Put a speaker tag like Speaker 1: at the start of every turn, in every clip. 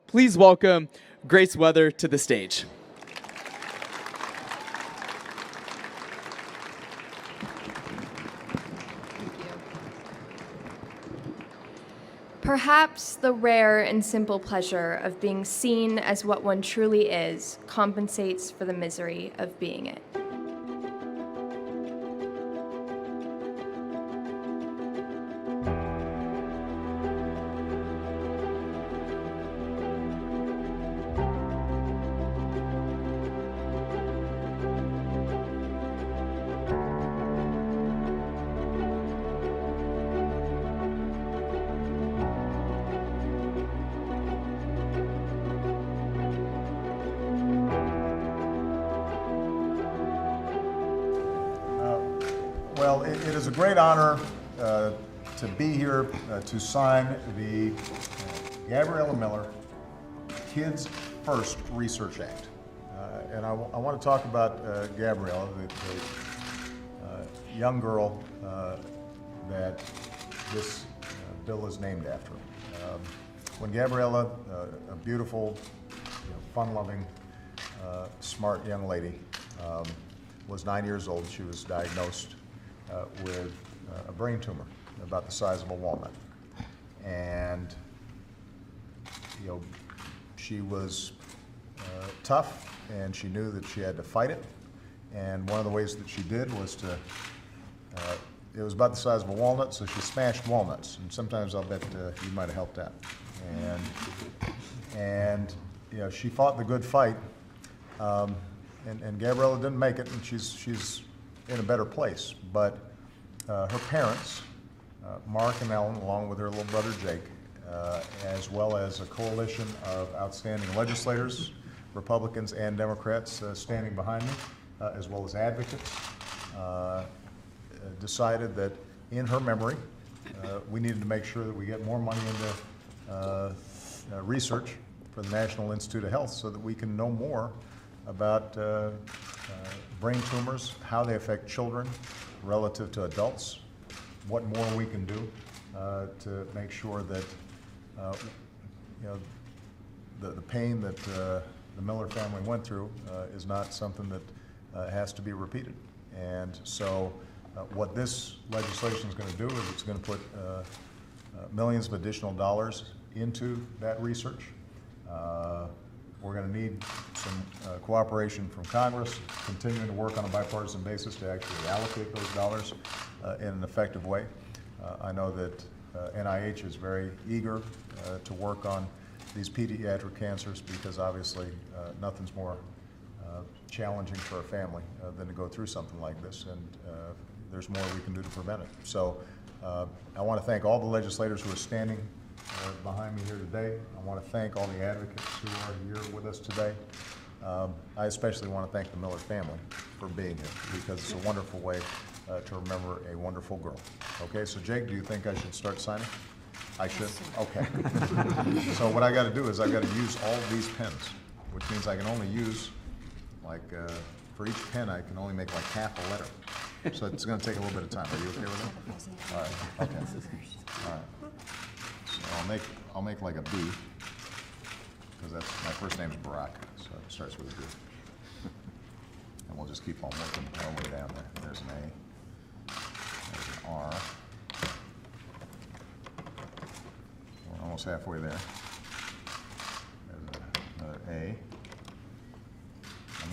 Speaker 1: Please welcome Grace Wethor to the stage.
Speaker 2: Perhaps the rare and simple pleasure of being seen as what one truly is compensates for the misery of being it.
Speaker 3: Well, it is a great honor to be here to sign the Gabriella Miller Kids First Research Act. And I want to talk about Gabriella, the young girl that this bill is named after. When Gabriella, a beautiful, fun-loving, smart young lady, was 9 years old, she was diagnosed with a brain tumor about the size of a walnut. And she was tough, and she knew that she had to fight it. And one of the ways that she did was to, it was about the size of a walnut, so she smashed walnuts. And sometimes I'll bet you might have helped out. And she fought the good fight. And Gabriella didn't make it, and she's in a better place. But her parents, Mark and Ellen, along with her little brother Jake, as well as a coalition of outstanding legislators, Republicans and Democrats standing behind me, as well as advocates, decided that in her memory, we needed to make sure that we get more money into research for the National Institute of Health so that we can know more about brain tumors, how they affect children relative to adults, what more we can do to make sure that the pain that the Miller family went through is not something that has to be repeated. And so what this legislation is going to do is it's going to put millions of additional dollars into that research. We're going to need some cooperation from Congress, continuing to work on a bipartisan basis to actually allocate those dollars in an effective way. I know that NIH is very eager to work on these pediatric cancers because obviously nothing's more challenging for a family than to go through something like this, and there's more we can do to prevent it. So I want to thank all the legislators who are standing behind me here today. I want to thank all the advocates who are here with us today. I especially want to thank the Miller family for being here because it's a wonderful way to remember a wonderful girl. Okay, so Jake, do you think I should start signing? I should? Okay. So what I got to do is I've got to use all these pens, which means I can only use, for each pen I can only make like half a letter. So it's going to take a little bit of time. Are you okay with that? All right, okay. All right. So I'll make like a B, because my first name's Barack, so it starts with a B. And we'll just keep on working our way down there. There's an A, there's an R. We're almost halfway there. There's another A.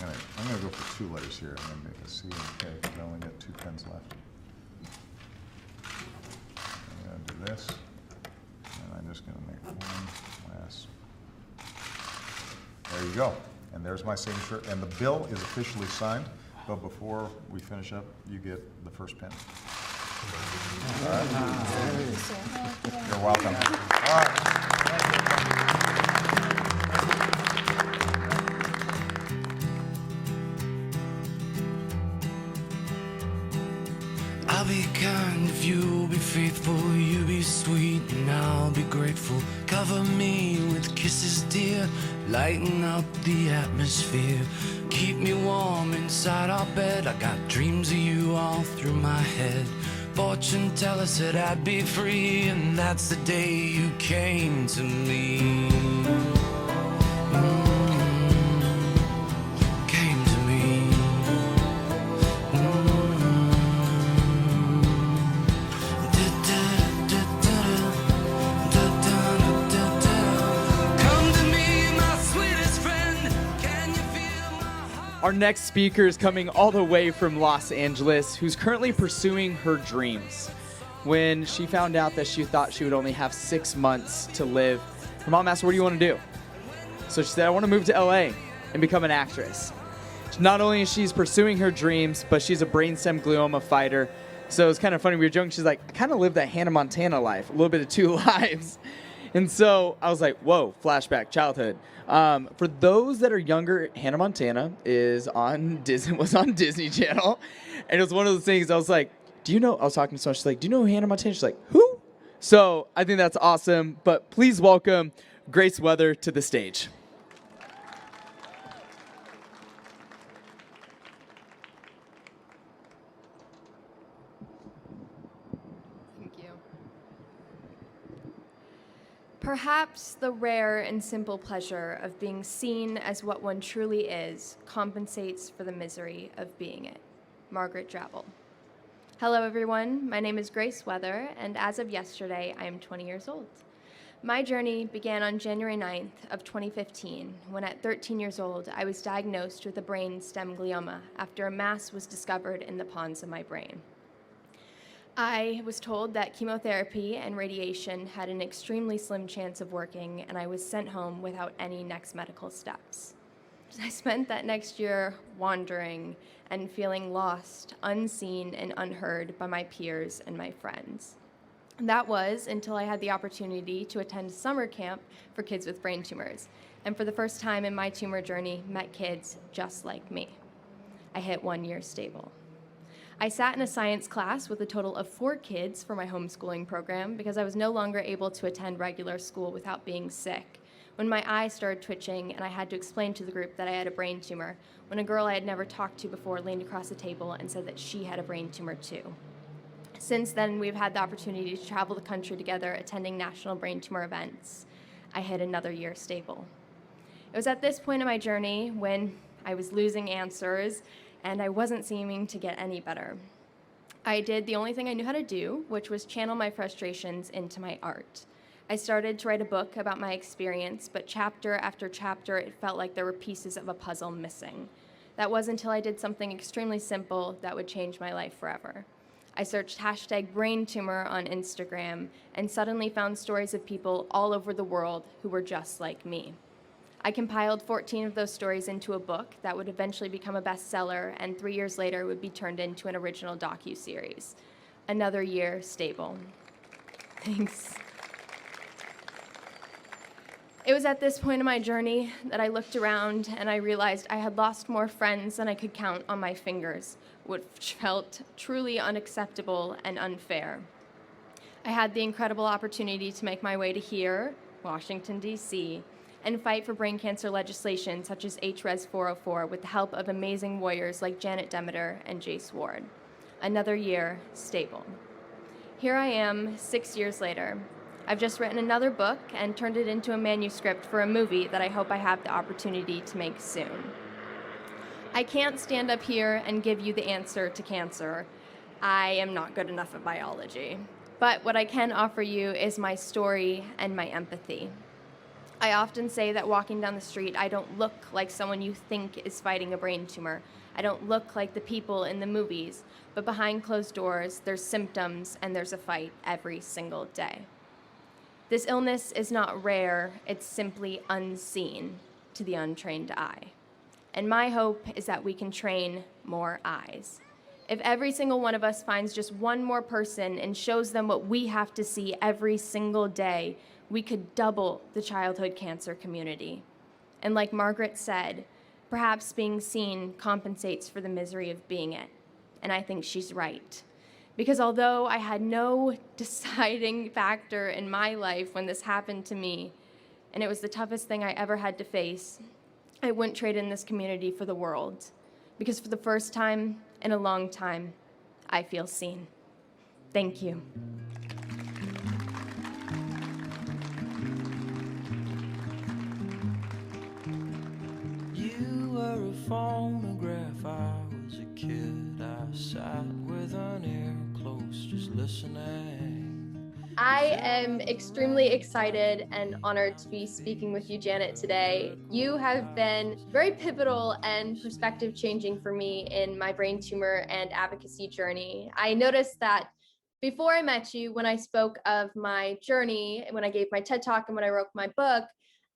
Speaker 3: I'm gonna go for two letters here. I'm gonna make a C and K, because I only got 2 pens left. I'm gonna do this. I'm just going to make one last. There you go. And there's my signature. And the bill is officially signed. But before we finish up, you get the first pen. All right. You're welcome. All right.
Speaker 4: I'll be kind if you'll be faithful, you be sweet and I'll be grateful. Cover me with kisses, dear, lighten up the atmosphere. Keep me warm inside our bed, I got dreams of you all through my head. Fortune teller said I'd be free, and that's the day you came to me.
Speaker 1: Our next speaker is coming all the way from Los Angeles, who's currently pursuing her dreams. When she found out that she thought she would only have 6 months to live, her mom asked her, what do you want to do? So she said, I want to move to LA and become an actress. Not only is she pursuing her dreams, but she's a brainstem glioma fighter. So it's kind of funny, we were joking, she's like, I kind of lived that Hannah Montana life, a little bit of two lives. And so I was like, whoa, flashback, childhood. For those that are younger, Hannah Montana was on Disney Channel. And it was one of those things, I was like, I was talking to someone, she's like, do you know who Hannah Montana is? She's like, who? So I think that's awesome. But please welcome Grace Wethor to the stage.
Speaker 2: Perhaps the rare and simple pleasure of being seen as what one truly is compensates for the misery of being it. Margaret Drabble. Hello everyone, my name is Grace Wethor, and as of yesterday, I am 20 years old. My journey began on January 9th of 2015, when at 13 years old, I was diagnosed with a brain stem glioma after a mass was discovered in the pons of my brain. I was told that chemotherapy and radiation had an extremely slim chance of working, and I was sent home without any next medical steps. I spent that next year wandering and feeling lost, unseen, and unheard by my peers and my friends. That was until I had the opportunity to attend summer camp for kids with brain tumors, and for the first time in my tumor journey, met kids just like me. I hit 1 year stable. I sat in a science class with a total of 4 kids for my homeschooling program because I was no longer able to attend regular school without being sick, when my eye started twitching and I had to explain to the group that I had a brain tumor, when a girl I had never talked to before leaned across the table and said that she had a brain tumor too. Since then, we've had the opportunity to travel the country together, attending national brain tumor events. I hit another year stable. It was at this point in my journey when I was losing answers and I wasn't seeming to get any better. I did the only thing I knew how to do, which was channel my frustrations into my art. I started to write a book about my experience, but chapter after chapter, it felt like there were pieces of a puzzle missing. That was until I did something extremely simple that would change my life forever. I searched #braintumor on Instagram and suddenly found stories of people all over the world who were just like me. I compiled 14 of those stories into a book that would eventually become a bestseller, and 3 years later would be turned into an original docuseries. Another year stable. Thanks. It was at this point in my journey that I looked around and I realized I had lost more friends than I could count on my fingers, which felt truly unacceptable and unfair. I had the incredible opportunity to make my way to here, Washington, D.C., and fight for brain cancer legislation such as HRES 404 with the help of amazing warriors like Janet Demeter and Jace Ward. Another year stable. Here I am 6 years later. I've just written another book and turned it into a manuscript for a movie that I hope I have the opportunity to make soon. I can't stand up here and give you the answer to cancer. I am not good enough at biology. But what I can offer you is my story and my empathy. I often say that walking down the street, I don't look like someone you think is fighting a brain tumor. I don't look like the people in the movies, but behind closed doors, there's symptoms and there's a fight every single day. This illness is not rare, it's simply unseen to the untrained eye. And my hope is that we can train more eyes. If every single one of us finds just one more person and shows them what we have to see every single day, we could double the childhood cancer community. And like Margaret said, perhaps being seen compensates for the misery of being it. And I think she's right. Because although I had no deciding factor in my life when this happened to me, and it was the toughest thing I ever had to face, I wouldn't trade in this community for the world. Because for the first time in a long time, I feel seen. Thank you.
Speaker 4: You were a phonograph, I was a kid. I sat with an ear close, just listening.
Speaker 2: I am extremely excited and honored to be speaking with you, Janet, today. You have been very pivotal and perspective changing for me in my brain tumor and advocacy journey. I noticed that before I met you, when I spoke of my journey, when I gave my TED Talk and when I wrote my book,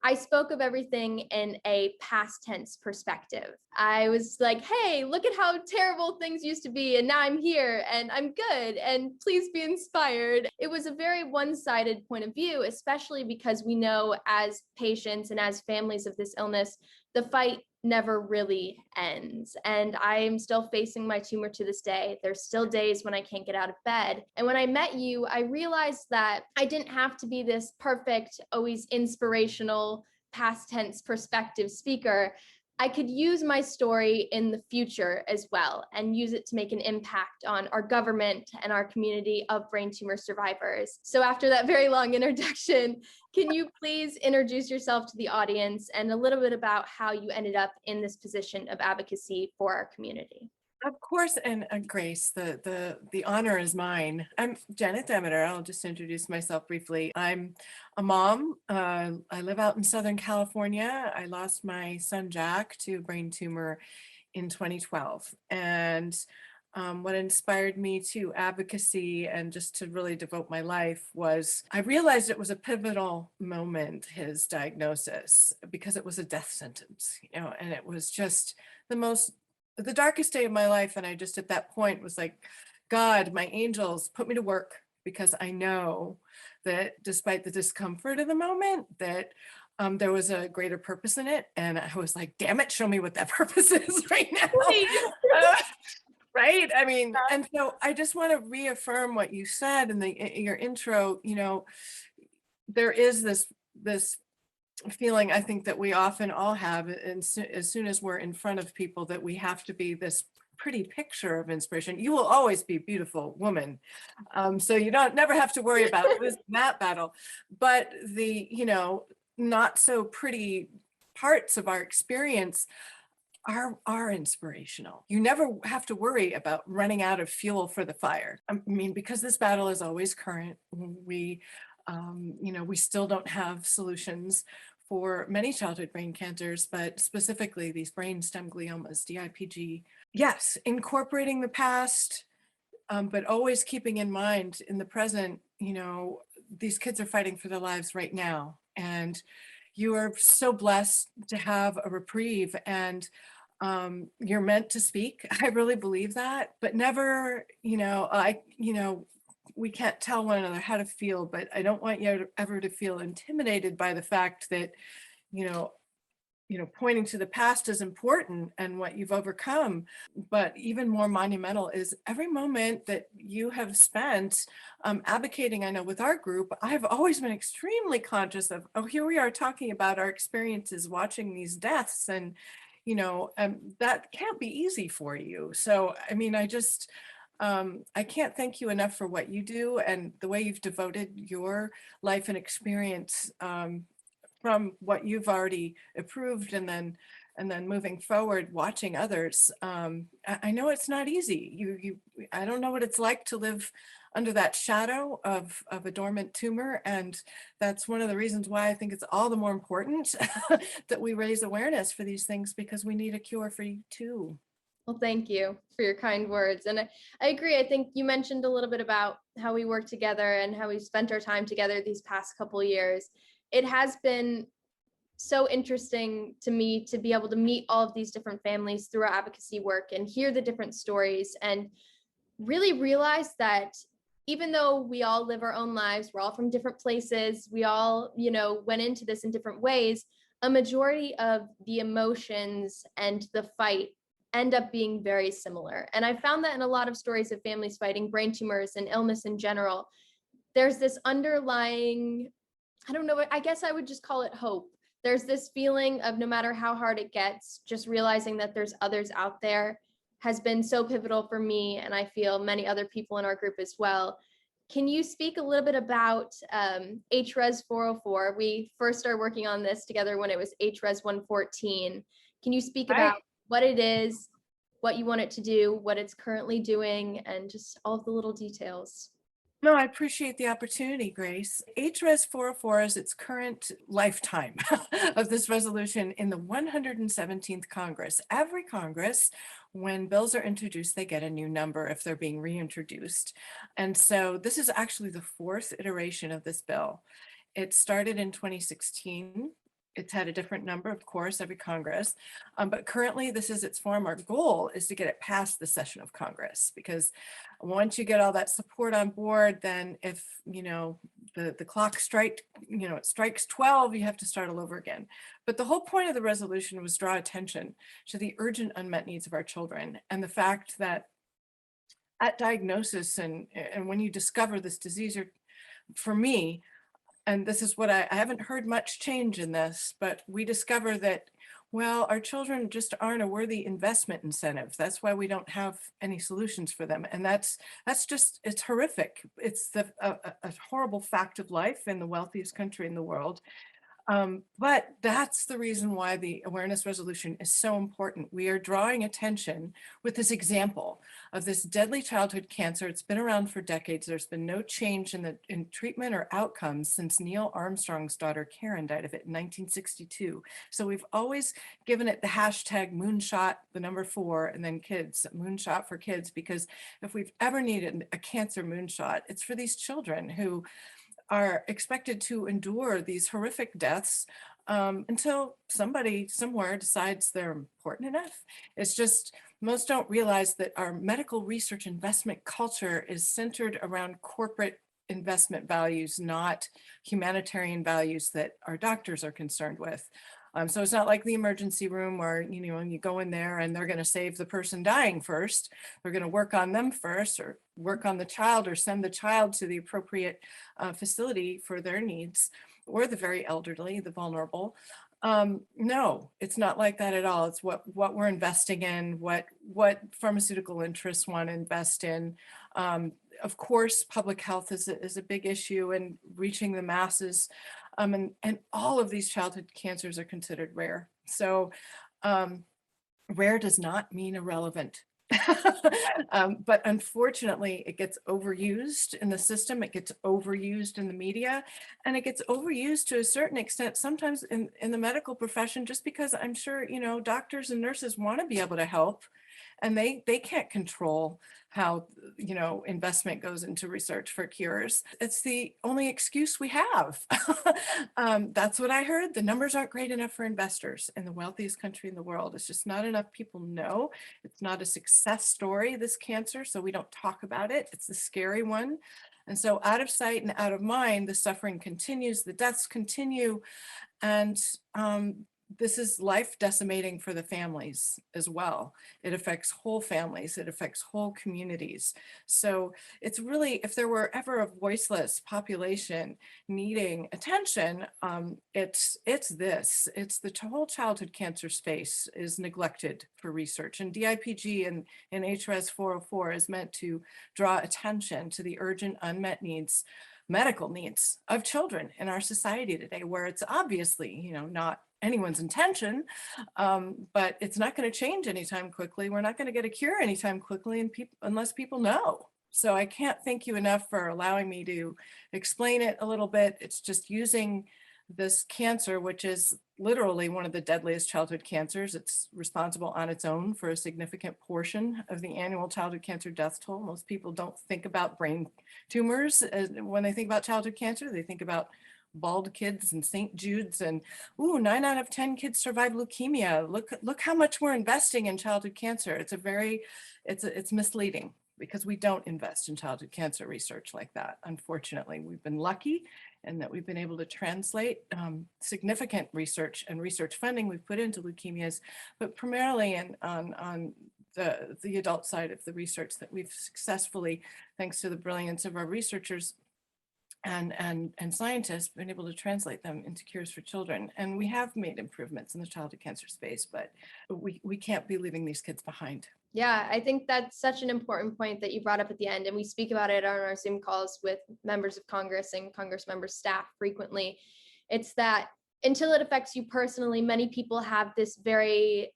Speaker 2: I spoke of everything in a past tense perspective. I was like, hey, look at how terrible things used to be. And now I'm here and I'm good. And please be inspired. It was a very one-sided point of view, especially because we know as patients and as families of this illness, the fight never really ends. And I am still facing my tumor to this day. There's still days when I can't get out of bed. And when I met you, I realized that I didn't have to be this perfect, always inspirational, past tense perspective speaker. I could use my story in the future as well and use it to make an impact on our government and our community of brain tumor survivors. So after that very long introduction, can you please introduce yourself to the audience and a little bit about how you ended up in this position of advocacy for our community?
Speaker 5: Of course, and Grace, the honor is mine. I'm Janet Demeter. I'll just introduce myself briefly. I'm a mom. I live out in Southern California. I lost my son Jack to a brain tumor in 2012, and what inspired me to advocacy and just to really devote my life was I realized it was a pivotal moment, his diagnosis, because it was a death sentence, and it was just the darkest day of my life. And I just at that point was like, God, my angels, put me to work, because I know that despite the discomfort of the moment, that there was a greater purpose in it. And I was like, damn it, show me what that purpose is right now. Right? I mean, and so I just want to reaffirm what you said in your intro. There is this feeling, I think, that we often all have, and as soon as we're in front of people, that we have to be this pretty picture of inspiration. You will always be a beautiful woman, so you never have to worry about losing that battle. But the not so pretty parts of our experience are inspirational. You never have to worry about running out of fuel for the fire. I mean, because this battle is always current. We still don't have solutions for many childhood brain cancers, but specifically these brain stem gliomas, DIPG. Yes, incorporating the past, but always keeping in mind in the present, these kids are fighting for their lives right now. And you are so blessed to have a reprieve, and you're meant to speak. I really believe that, but never, we can't tell one another how to feel, but I don't want you ever to feel intimidated by the fact that, pointing to the past is important and what you've overcome, but even more monumental is every moment that you have spent advocating. I know with our group, I've always been extremely conscious of, here we are talking about our experiences watching these deaths, and that can't be easy for you. So, I mean, I can't thank you enough for what you do and the way you've devoted your life and experience from what you've already approved, and then moving forward, watching others. I know it's not easy. I don't know what it's like to live under that shadow of a dormant tumor. And that's one of the reasons why I think it's all the more important that we raise awareness for these things, because we need a cure for you too.
Speaker 2: Well, thank you for your kind words. And I agree. I think you mentioned a little bit about how we work together and how we spent our time together these past couple of years. It has been so interesting to me to be able to meet all of these different families through our advocacy work and hear the different stories, and really realize that even though we all live our own lives, we're all from different places, we all, went into this in different ways, a majority of the emotions and the fight end up being very similar. And I found that in a lot of stories of families fighting brain tumors and illness in general, there's this underlying, I don't know, I guess I would just call it hope. There's this feeling of no matter how hard it gets, just realizing that there's others out there has been so pivotal for me, and I feel many other people in our group as well. Can you speak a little bit about HRES 404? We first started working on this together when it was HRES 114. Can you speak about what it is, what you want it to do, what it's currently doing, and just all of the little details?
Speaker 5: No, I appreciate the opportunity, Grace. HRES 404 is its current lifetime of this resolution in the 117th Congress. Every Congress, when bills are introduced, they get a new number if they're being reintroduced. And so this is actually the fourth iteration of this bill. It started in 2016. It's had a different number, of course, every Congress. But currently, this is its form. Our goal is to get it past the session of Congress, because once you get all that support on board, then if, the clock it strikes 12, you have to start all over again. But the whole point of the resolution was draw attention to the urgent unmet needs of our children and the fact that at diagnosis and when you discover this disease, for me, and this is what I haven't heard much change in this, but we discover that, well, our children just aren't a worthy investment incentive. That's why we don't have any solutions for them. And that's just, it's horrific. It's a horrible fact of life in the wealthiest country in the world. But that's the reason why the awareness resolution is so important. We are drawing attention with this example of this deadly childhood cancer. It's been around for decades. There's been no change in treatment or outcomes since Neil Armstrong's daughter Karen died of it in 1962. So we've always given it the hashtag moonshot, the number 4, and then kids, moonshot for kids, because if we've ever needed a cancer moonshot, it's for these children who are expected to endure these horrific deaths until somebody somewhere decides they're important enough. It's just, most don't realize that our medical research investment culture is centered around corporate investment values, not humanitarian values that our doctors are concerned with. So it's not like the emergency room where, you go in there and they're going to save the person dying first. They're going to work on them first, or work on the child, or send the child to the appropriate facility for their needs, or the very elderly, the vulnerable. No, it's not like that at all. It's what we're investing in, what pharmaceutical interests want to invest in. Of course, public health is a big issue, and reaching the masses. And all of these childhood cancers are considered rare. So rare does not mean irrelevant. But unfortunately, it gets overused in the system, it gets overused in the media, and it gets overused to a certain extent, sometimes in the medical profession, just because I'm sure, doctors and nurses want to be able to help, and they can't control how, investment goes into research for cures. It's the only excuse we have. That's what I heard. The numbers aren't great enough for investors in the wealthiest country in the world. It's just not enough people know. It's not a success story, this cancer, so we don't talk about it. It's the scary one. And so out of sight and out of mind, the suffering continues, the deaths continue, and this is life decimating for the families as well. It affects whole families, it affects whole communities. So it's really, if there were ever a voiceless population needing attention, it's the whole childhood cancer space is neglected for research, and DIPG and HRES 404 is meant to draw attention to the urgent unmet needs, medical needs of children in our society today, where it's obviously, not anyone's intention, but it's not going to change anytime quickly. We're not going to get a cure anytime quickly, and unless people know. So I can't thank you enough for allowing me to explain it a little bit. It's just using this cancer, which is literally one of the deadliest childhood cancers. It's responsible on its own for a significant portion of the annual childhood cancer death toll. Most people don't think about brain tumors when they think about childhood cancer. They think about bald kids and St. Jude's, and 9 out of 10 kids survive leukemia. Look how much we're investing in childhood cancer. It's misleading, because we don't invest in childhood cancer research like that. Unfortunately, we've been lucky in that we've been able to translate significant research and research funding we've put into leukemias, but primarily on the adult side of the research that we've successfully, thanks to the brilliance of our researchers and scientists, been able to translate them into cures for children. And we have made improvements in the childhood cancer space, but we can't be leaving these kids behind.
Speaker 2: Yeah, I think that's such an important point that you brought up at the end, and we speak about it on our Zoom calls with members of Congress and Congress members' staff frequently. It's that until it affects you personally, many people have this very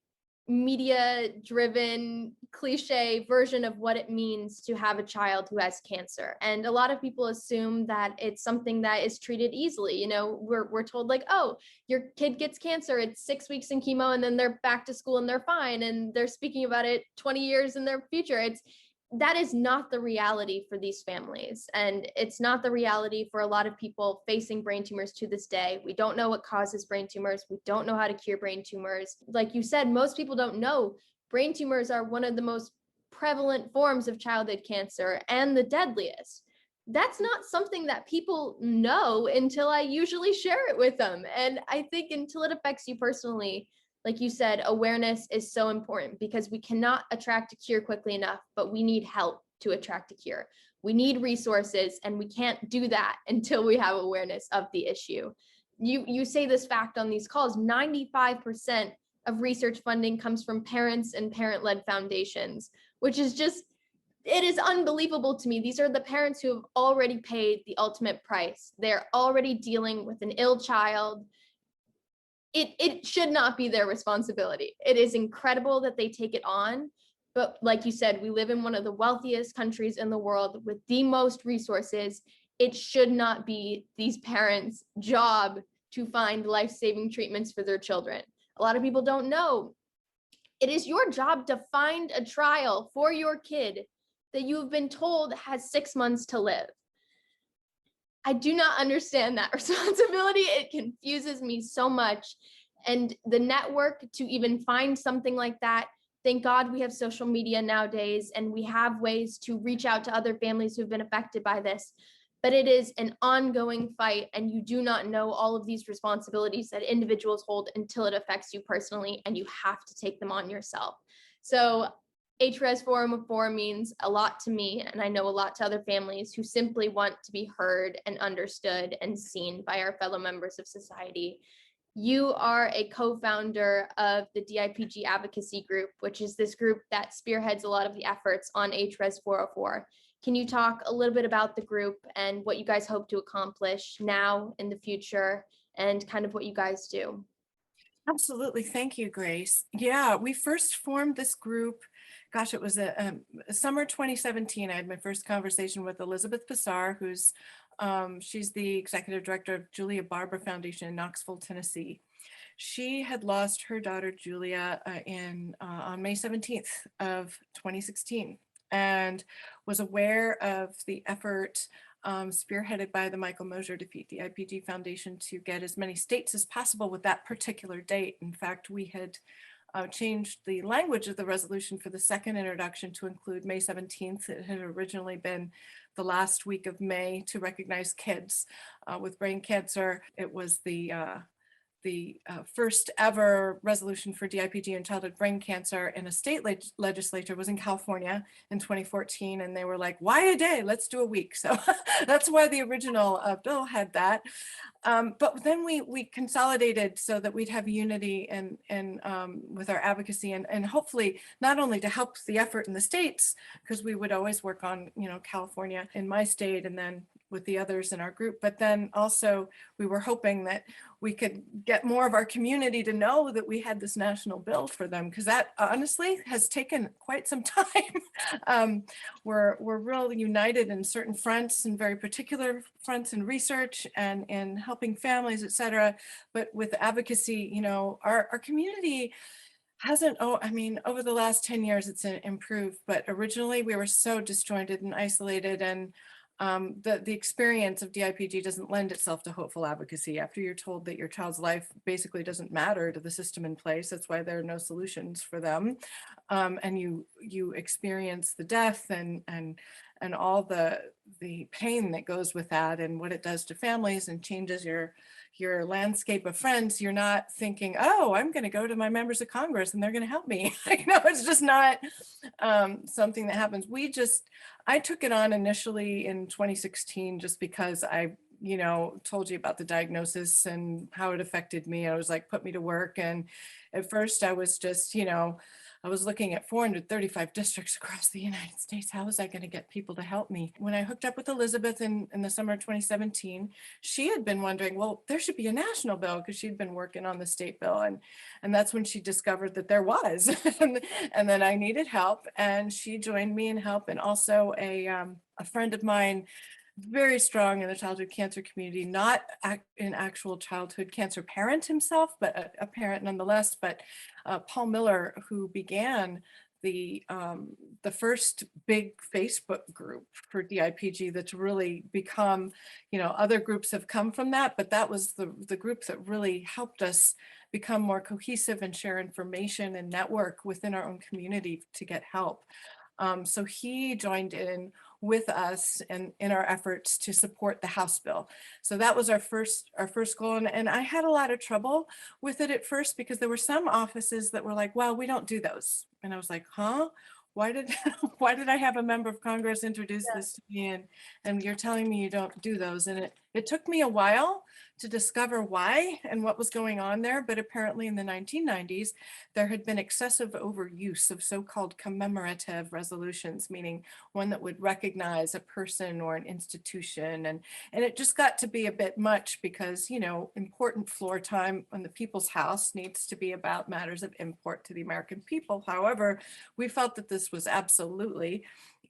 Speaker 2: media driven cliche version of what it means to have a child who has cancer. And a lot of people assume that it's something that is treated easily. You know, we're told like, oh, your kid gets cancer, it's 6 weeks in chemo and then they're back to school and they're fine and they're speaking about it 20 years in their future. That is not the reality for these families. And it's not the reality for a lot of people facing brain tumors to this day. We don't know what causes brain tumors. We don't know how to cure brain tumors. Like you said, most people don't know brain tumors are one of the most prevalent forms of childhood cancer and the deadliest. That's not something that people know until I usually share it with them. And I think until it affects you personally, like you said, awareness is so important because we cannot attract a cure quickly enough, but we need help to attract a cure. We need resources, and we can't do that until we have awareness of the issue. You say this fact on these calls, 95% of research funding comes from parents and parent-led foundations, which is just, it is unbelievable to me. These are the parents who have already paid the ultimate price. They're already dealing with an ill child. It should not be their responsibility. It is incredible that they take it on. But like you said, we live in one of the wealthiest countries in the world with the most resources. It should not be these parents' job to find life-saving treatments for their children. A lot of people don't know. It is your job to find a trial for your kid that you have been told has 6 months to live. I do not understand that responsibility. It confuses me so much. And the network to even find something like that, thank God we have social media nowadays and we have ways to reach out to other families who've been affected by this. But it is an ongoing fight, and you do not know all of these responsibilities that individuals hold until it affects you personally, and you have to take them on yourself. So HRES Forum of Four means a lot to me, and I know a lot to other families who simply want to be heard and understood and seen by our fellow members of society. You are a co-founder of the DIPG Advocacy Group, which is this group that spearheads a lot of the efforts on HRES 404. Can you talk a little bit about the group and what you guys hope to accomplish now in the future and kind of what you guys do?
Speaker 5: Absolutely. Thank you, Grace. Yeah, we first formed this group. Gosh, it was a summer 2017. I had my first conversation with Elizabeth Passar, who's she's the executive director of Julia Barber Foundation in Knoxville, Tennessee. She had lost her daughter Julia on May 17th of 2016, and was aware of the effort spearheaded by the Michael Mosier Defeat the IPG Foundation to get as many states as possible with that particular date. In fact, we had changed the language of the resolution for the second introduction to include May 17th. It had originally been the last week of May to recognize kids with brain cancer. It was the first ever resolution for DIPG and childhood brain cancer in a state legislature was in California in 2014. And they were like, why a day? Let's do a week. So that's why the original bill had that. But then we consolidated so that we'd have unity and with our advocacy and hopefully not only to help the effort in the states, because we would always work on, California in my state and then with the others in our group, but then also we were hoping that we could get more of our community to know that we had this national bill for them, because that honestly has taken quite some time. We're really united in certain fronts and very particular fronts in research and in helping families, et cetera. But with advocacy, our community hasn't, over the last 10 years, it's improved, but originally we were so disjointed and isolated, and the experience of DIPG doesn't lend itself to hopeful advocacy. After you're told that your child's life basically doesn't matter to the system in place, that's why there are no solutions for them. And you experience the death and all the pain that goes with that and what it does to families and changes your landscape of friends. You're not thinking, oh, I'm going to go to my members of Congress and they're going to help me. It's just not something that happens. I took it on initially in 2016 just because I told you about the diagnosis and how it affected me. I was like, put me to work. And at first I was just, I was looking at 435 districts across the United States. How was I going to get people to help me? When I hooked up with Elizabeth in the summer of 2017, she had been wondering, well, there should be a national bill, because she'd been working on the state bill. And that's when she discovered that there was. And then I needed help, and she joined me in help. And also a friend of mine, very strong in the childhood cancer community, not an actual childhood cancer parent himself, but a parent nonetheless. But Paul Miller, who began the first big Facebook group for DIPG that's really become, other groups have come from that, but that was the group that really helped us become more cohesive and share information and network within our own community to get help. So he joined in with us in our efforts to support the House bill. So that was our first goal. And I had a lot of trouble with it at first, because there were some offices that were like, well, we don't do those. And I was like, huh? Why did I have a member of Congress introduce this to me, and you're telling me you don't do those? And it took me a while to discover why and what was going on there. But apparently in the 1990s, there had been excessive overuse of so-called commemorative resolutions, meaning one that would recognize a person or an institution. And it just got to be a bit much, because, important floor time on the People's House needs to be about matters of import to the American people. However, we felt that this was absolutely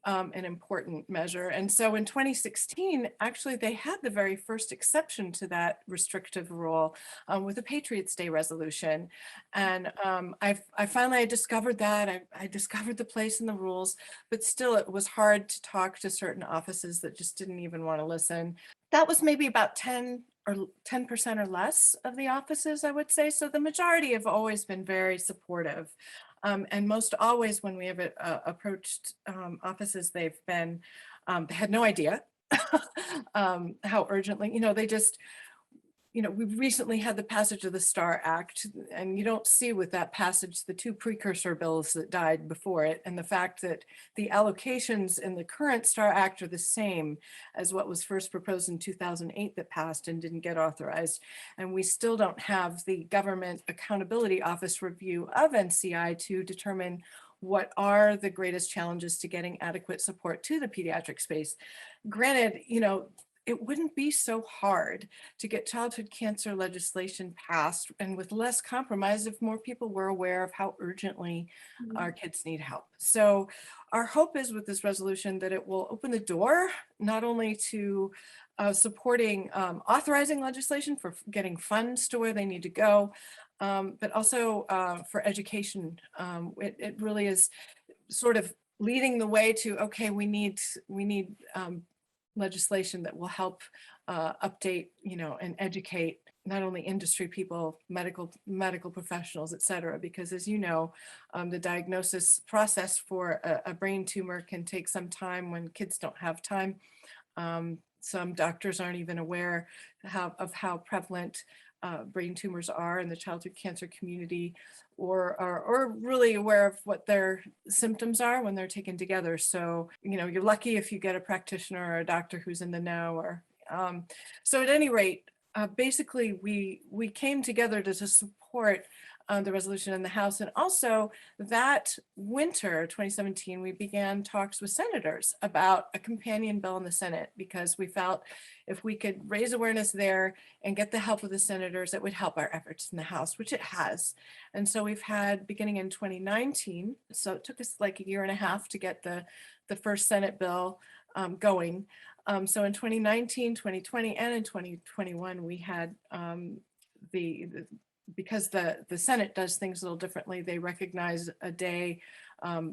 Speaker 5: an important measure. And so in 2016, actually, they had the very first exception to that restrictive rule with a Patriots Day resolution. And I finally discovered that. I discovered the place in the rules, but still it was hard to talk to certain offices that just didn't even want to listen. That was maybe about 10% or less of the offices, I would say. So the majority have always been very supportive. And most always when we have approached offices, they've been, they had no idea how urgently, they just, we recently had the passage of the STAR Act, and you don't see with that passage the two precursor bills that died before it, and the fact that the allocations in the current STAR Act are the same as what was first proposed in 2008 that passed and didn't get authorized. And we still don't have the Government Accountability Office review of NCI to determine what are the greatest challenges to getting adequate support to the pediatric space. Granted, it wouldn't be so hard to get childhood cancer legislation passed and with less compromise if more people were aware of how urgently our kids need help. So our hope is with this resolution that it will open the door not only to supporting authorizing legislation for getting funds to where they need to go, but also for education. It really is sort of leading the way to, okay, we need legislation that will help update, and educate not only industry people, medical professionals, et cetera, because as you know, the diagnosis process for a brain tumor can take some time when kids don't have time. Some doctors aren't even aware of how prevalent brain tumors are in the childhood cancer community, or really aware of what their symptoms are when they're taken together. So, you're lucky if you get a practitioner or a doctor who's in the know. Or so at any rate, basically we came together to support the resolution in the House. And also that winter 2017, we began talks with senators about a companion bill in the Senate, because we felt if we could raise awareness there and get the help of the senators, it would help our efforts in the House, which it has. And so we've had, beginning in 2019, so it took us like a year and a half to get the first Senate bill going. So in 2019, 2020, and in 2021, we had because the Senate does things a little differently. They recognize a day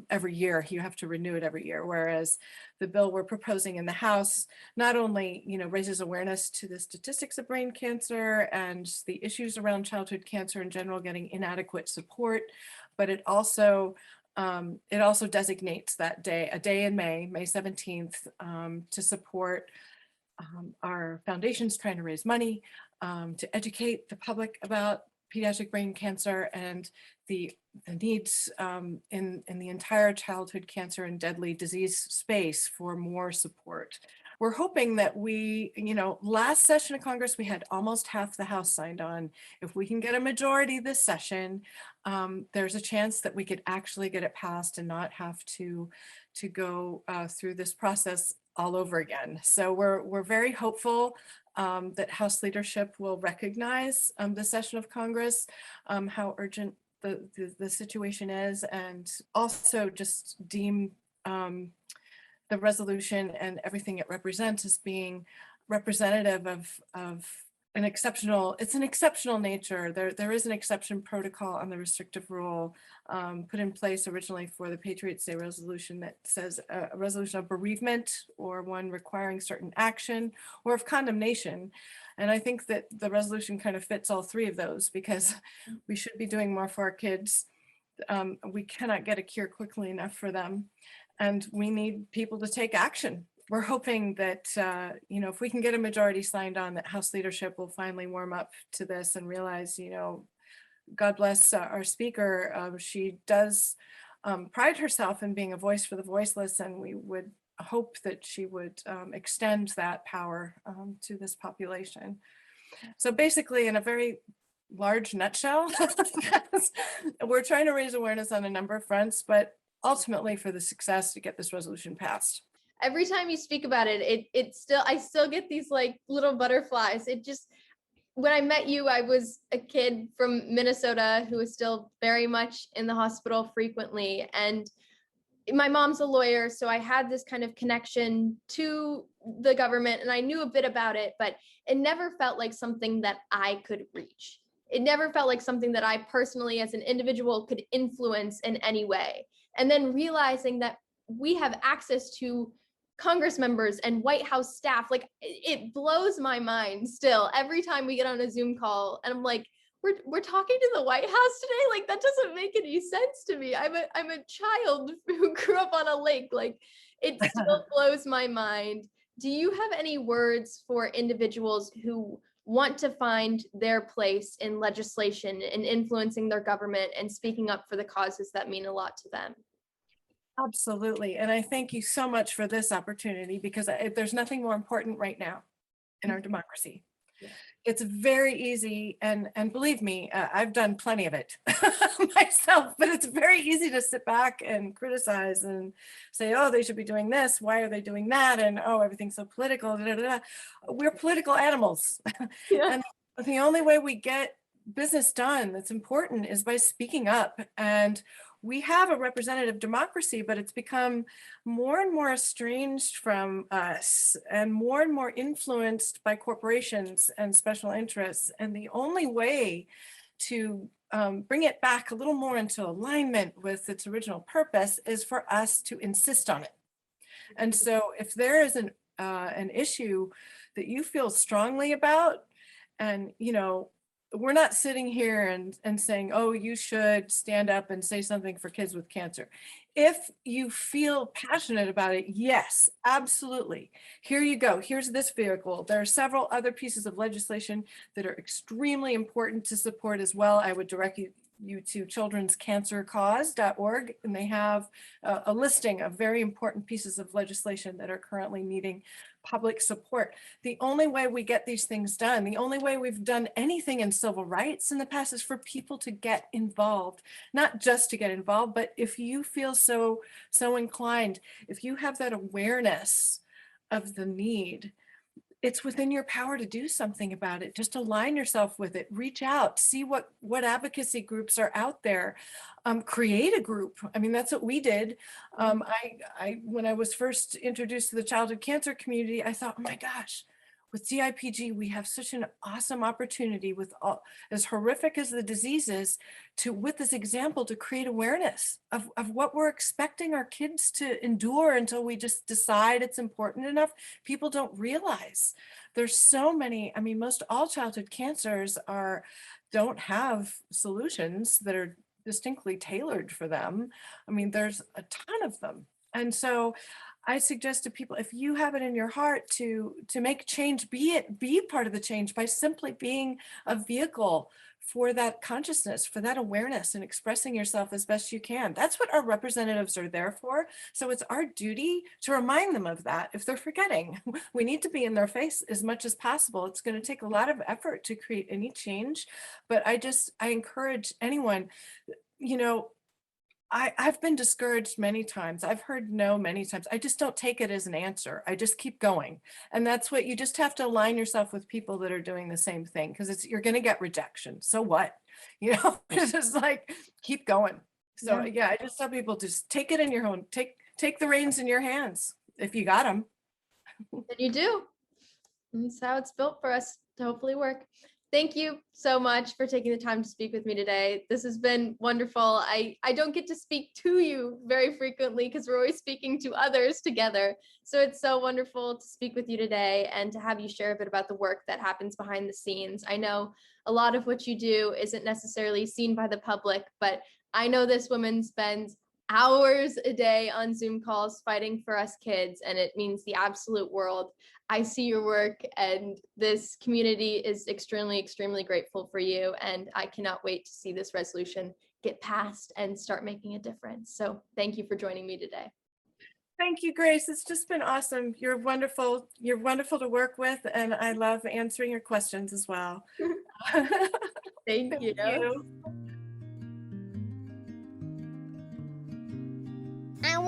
Speaker 5: every year. You have to renew it every year. Whereas the bill we're proposing in the House not only, raises awareness to the statistics of brain cancer and the issues around childhood cancer in general, getting inadequate support, but it also designates that day, a day in May 17th, to support our foundations trying to raise money to educate the public about pediatric brain cancer and the needs in the entire childhood cancer and deadly disease space for more support. we're hoping that last session of Congress, we had almost half the House signed on. If we can get a majority this session, there's a chance that we could actually get it passed and not have to go through this process all over again. So we're very hopeful that House leadership will recognize the session of Congress, how urgent the situation is, and also just deem the resolution and everything it represents as being representative of an exceptional nature. There is an exception protocol on the restrictive rule put in place originally for the Patriots Day resolution that says a resolution of bereavement or one requiring certain action or of condemnation. And I think that the resolution kind of fits all three of those, because we should be doing more for our kids. We cannot get a cure quickly enough for them, and we need people to take action. We're hoping that, if we can get a majority signed on, that House leadership will finally warm up to this and realize, God bless our speaker. She does pride herself in being a voice for the voiceless, and we would hope that she would extend that power to this population. So basically, in a very large nutshell, we're trying to raise awareness on a number of fronts, but ultimately for the success to get this resolution passed.
Speaker 2: Every time you speak about it, I still get these like little butterflies. When I met you, I was a kid from Minnesota who was still very much in the hospital frequently. And my mom's a lawyer, so I had this kind of connection to the government and I knew a bit about it, but it never felt like something that I could reach. It never felt like something that I personally as an individual could influence in any way. And then realizing that we have access to Congress members and White House staff, like it blows my mind still every time we get on a Zoom call and I'm like, we're talking to the White House today? Like that doesn't make any sense to me. I'm a child who grew up on a lake. Like it still blows my mind. Do you have any words for individuals who want to find their place in legislation and influencing their government and speaking up for the causes that mean a lot to them?
Speaker 5: Absolutely. And I thank you so much for this opportunity, because there's nothing more important right now in our democracy. Yeah. It's very easy, and believe me, I've done plenty of it myself, but it's very easy to sit back and criticize and say, oh, they should be doing this. Why are they doing that? And oh, everything's so political. Da, da, da. We're political animals. Yeah. And the only way we get business done that's important is by speaking up. And we have a representative democracy, but it's become more and more estranged from us and more influenced by corporations and special interests. And the only way to bring it back a little more into alignment with its original purpose is for us to insist on it. And so if there is an issue that you feel strongly about, and we're not sitting here and saying, oh, you should stand up and say something for kids with cancer. If you feel passionate about it, yes, absolutely. Here you go. Here's this vehicle. There are several other pieces of legislation that are extremely important to support as well. I would direct you to childrenscancercause.org, and they have a listing of very important pieces of legislation that are currently needing public support. The only way we get these things done, the only way we've done anything in civil rights in the past, is for people to get involved, not just to get involved, but if you feel so inclined, if you have that awareness of the need, it's within your power to do something about it. Just align yourself with it, reach out, see what advocacy groups are out there, create a group. I mean, that's what we did. When I was first introduced to the childhood cancer community, I thought, oh my gosh, with CIPG, we have such an awesome opportunity, with all, as horrific as the disease is, with this example, to create awareness of what we're expecting our kids to endure until we just decide it's important enough. People don't realize there's so many, I mean, most all childhood cancers don't have solutions that are distinctly tailored for them. I mean, there's a ton of them. And so I suggest to people, if you have it in your heart to make change, be part of the change by simply being a vehicle for that consciousness, for that awareness, and expressing yourself as best you can. That's what our representatives are there for. So it's our duty to remind them of that if they're forgetting. We need to be in their face as much as possible. It's going to take a lot of effort to create any change, but I encourage anyone, you know, I've been discouraged many times. I've heard no many times. I just don't take it as an answer. I just keep going. And that's what you just have to align yourself with people that are doing the same thing, because you're going to get rejection. So what? You know, it's just like, keep going. So yeah, I just tell people, just take it in your own, take the reins in your hands if you got them.
Speaker 2: And you do. That's how it's built for us to hopefully work. Thank you so much for taking the time to speak with me today. This has been wonderful. I don't get to speak to you very frequently because we're always speaking to others together. So it's so wonderful to speak with you today and to have you share a bit about the work that happens behind the scenes. I know a lot of what you do isn't necessarily seen by the public, but I know this woman spends hours a day on Zoom calls fighting for us kids, and it means the absolute world. I see your work, and this community is extremely, extremely grateful for you. And I cannot wait to see this resolution get passed and start making a difference. So thank you for joining me today.
Speaker 5: Thank you, Grace. It's just been awesome. You're wonderful. You're wonderful to work with, and I love answering your questions as well.
Speaker 2: Thank you.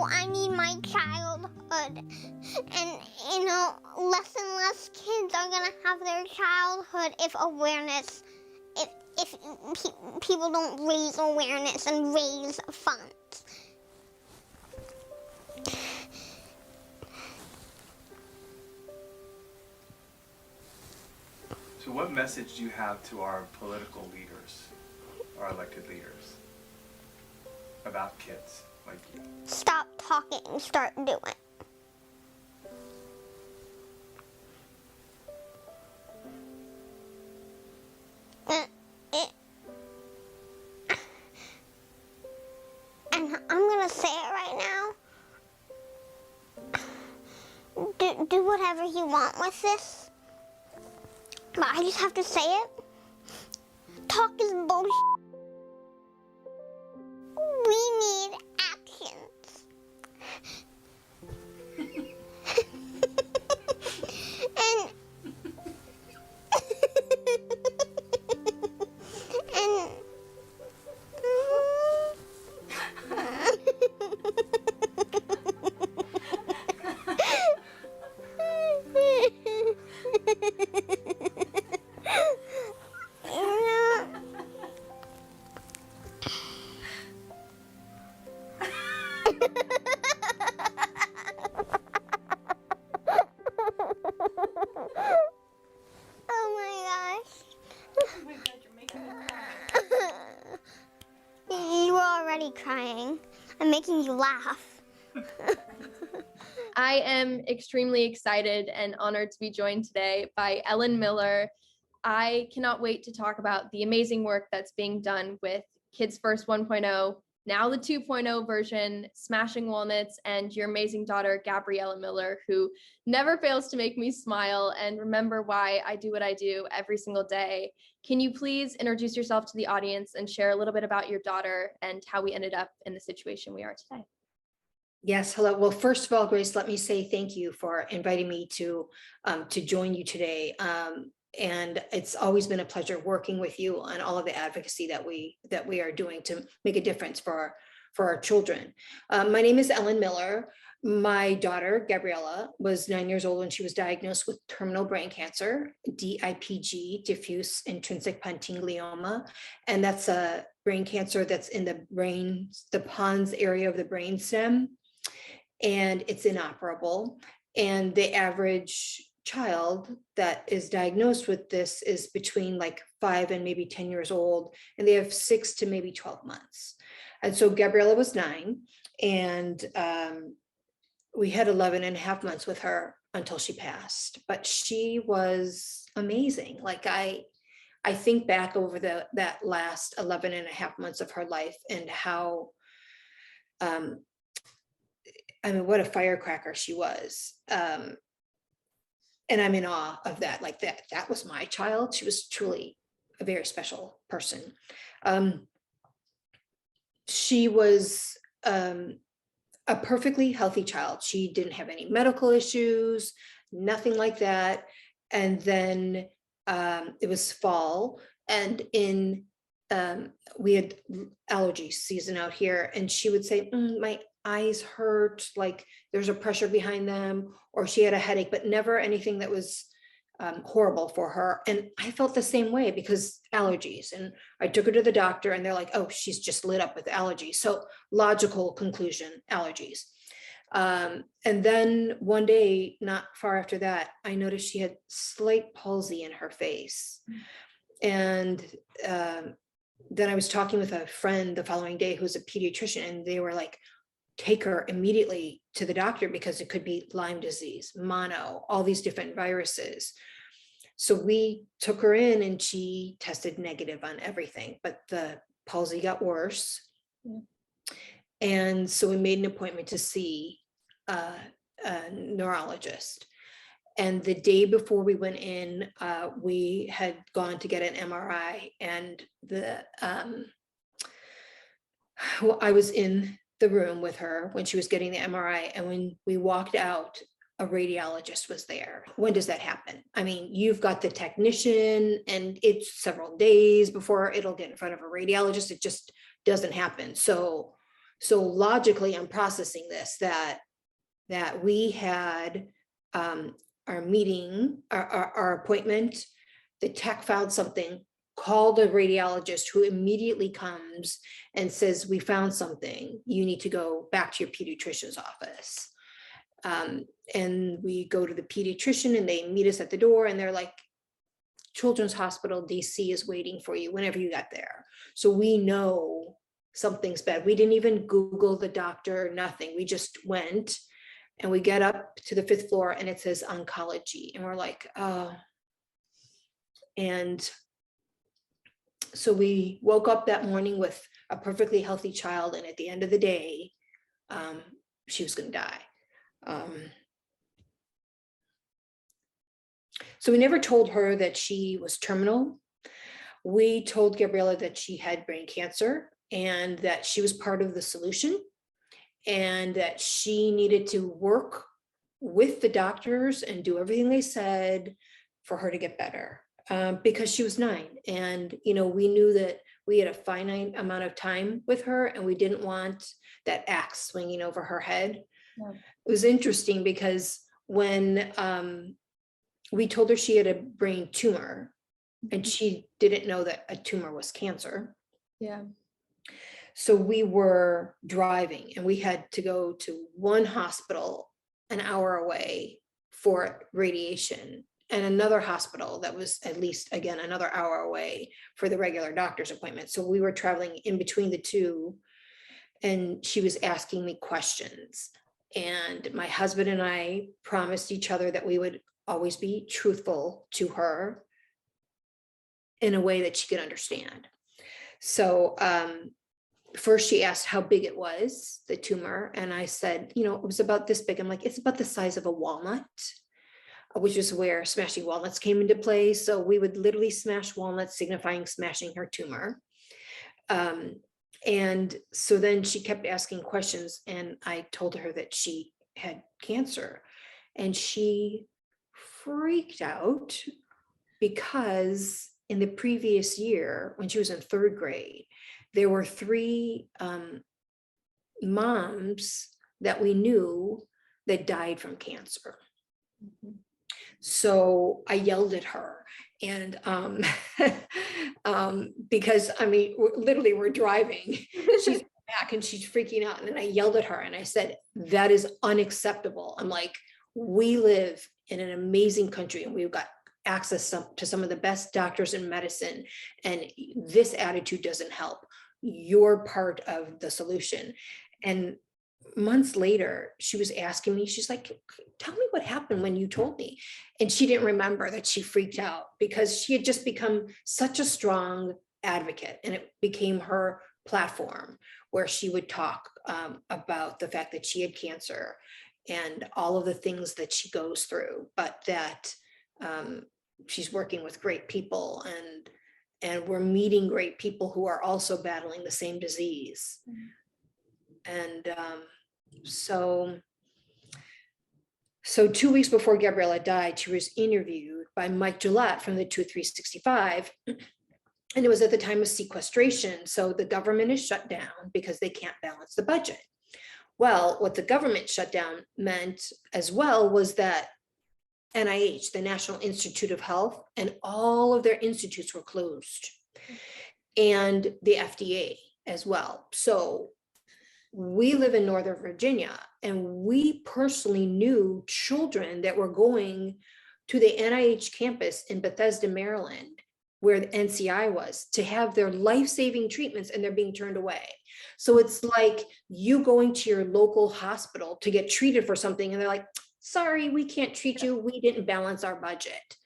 Speaker 6: I need my childhood, and you know, less and less kids are gonna have their childhood if awareness, if people don't raise awareness and raise funds.
Speaker 7: So what message do you have to our political leaders, our elected leaders, about kids like you?
Speaker 6: Stop talking, start doing. And I'm gonna say it right now. Do whatever you want with this. But I just have to say it. Talk is bullshit. We need actions. and you were already crying. I'm making you laugh.
Speaker 2: I am extremely excited and honored to be joined today by Ellen Miller. I cannot wait to talk about the amazing work that's being done with Kids First 1.0, now the 2.0 version, Smashing Walnuts, and your amazing daughter, Gabriella Miller, who never fails to make me smile and remember why I do what I do every single day. Can you please introduce yourself to the audience and share a little bit about your daughter and how we ended up in the situation we are today?
Speaker 8: Yes, hello. Well, first of all, Grace, let me say thank you for inviting me to join you today. And it's always been a pleasure working with you on all of the advocacy that we are doing to make a difference for our children. My name is Ellen Miller. My daughter, Gabriella, was 9 years old when she was diagnosed with terminal brain cancer, DIPG, diffuse intrinsic pontine glioma. And that's a brain cancer that's in the brain, the pons area of the brain stem, and it's inoperable. And the average child that is diagnosed with this is between like 5 and maybe 10 years old, and they have 6 to maybe 12 months. And so Gabriella was 9, and we had 11 and a half months with her until she passed, but she was amazing. Like I think back over that last 11 and a half months of her life and how I mean, what a firecracker she was. And I'm in awe of that. Like that was my child. She was truly a very special person. She was a perfectly healthy child. She didn't have any medical issues, nothing like that. And then it was fall, and we had allergy season out here, and she would say, my eyes hurt, like there's a pressure behind them, or she had a headache, but never anything that was horrible for her. And I felt the same way because allergies, and I took her to the doctor and they're like, oh, she's just lit up with allergies. So logical conclusion, allergies. And then one day, not far after that, I noticed she had slight palsy in her face. And then I was talking with a friend the following day who's a pediatrician, and they were like, take her immediately to the doctor because it could be Lyme disease, mono, all these different viruses. So we took her in and she tested negative on everything, but the palsy got worse. And so we made an appointment to see a neurologist. And the day before we went in, we had gone to get an MRI, and I was in the room with her when she was getting the MRI. And when we walked out, a radiologist was there. When does that happen? I mean, you've got the technician and it's several days before it'll get in front of a radiologist. It just doesn't happen. So logically, I'm processing this, that we had our meeting, our appointment, the tech found something, called a radiologist, who immediately comes and says, we found something, you need to go back to your pediatrician's office. And we go to the pediatrician and they meet us at the door and they're like, Children's Hospital DC is waiting for you whenever you got there. So we know something's bad. We didn't even Google the doctor, nothing. We just went, and we get up to the 5th floor and it says oncology. And we're like, oh. And so we woke up that morning with a perfectly healthy child. And at the end of the day, she was going to die. So we never told her that she was terminal. We told Gabriella that she had brain cancer and that she was part of the solution, and that she needed to work with the doctors and do everything they said for her to get better, because she was 9. And, we knew that we had a finite amount of time with her, and we didn't want that axe swinging over her head. Yeah. It was interesting because when we told her she had a brain tumor, and she didn't know that a tumor was cancer.
Speaker 2: Yeah.
Speaker 8: So we were driving and we had to go to one hospital an hour away for radiation, and another hospital that was at least, again, another hour away for the regular doctor's appointment. So we were traveling in between the two, and she was asking me questions. And my husband and I promised each other that we would always be truthful to her in a way that she could understand. So first she asked how big it was, the tumor. And I said, it was about this big. I'm like, it's about the size of a walnut, which is where smashing walnuts came into play. So we would literally smash walnuts, signifying smashing her tumor. And so then she kept asking questions, and I told her that she had cancer, and she freaked out because in the previous year, when she was in 3rd grade, there were 3 moms that we knew that died from cancer. Mm-hmm. So I yelled at her, and because literally we're driving, she's back and she's freaking out, and then I yelled at her and I said, that is unacceptable. I'm like, we live in an amazing country and we've got access to some of the best doctors in medicine, and this attitude doesn't help. You're part of the solution. And months later, she was asking me, she's like, tell me what happened when you told me. And she didn't remember that she freaked out because she had just become such a strong advocate, and it became her platform where she would talk about the fact that she had cancer and all of the things that she goes through, but that she's working with great people, and we're meeting great people who are also battling the same disease. And so 2 weeks before Gabriella died, she was interviewed by Mike Gillette from the 2365. And it was at the time of sequestration. So the government is shut down because they can't balance the budget. Well, what the government shutdown meant as well was that NIH, the National Institute of Health, and all of their institutes were closed, and the FDA as well. So we live in Northern Virginia, and we personally knew children that were going to the NIH campus in Bethesda, Maryland, where the NCI was, to have their life-saving treatments, and they're being turned away. So it's like you going to your local hospital to get treated for something, and they're like, sorry, we can't treat you. We didn't balance our budget,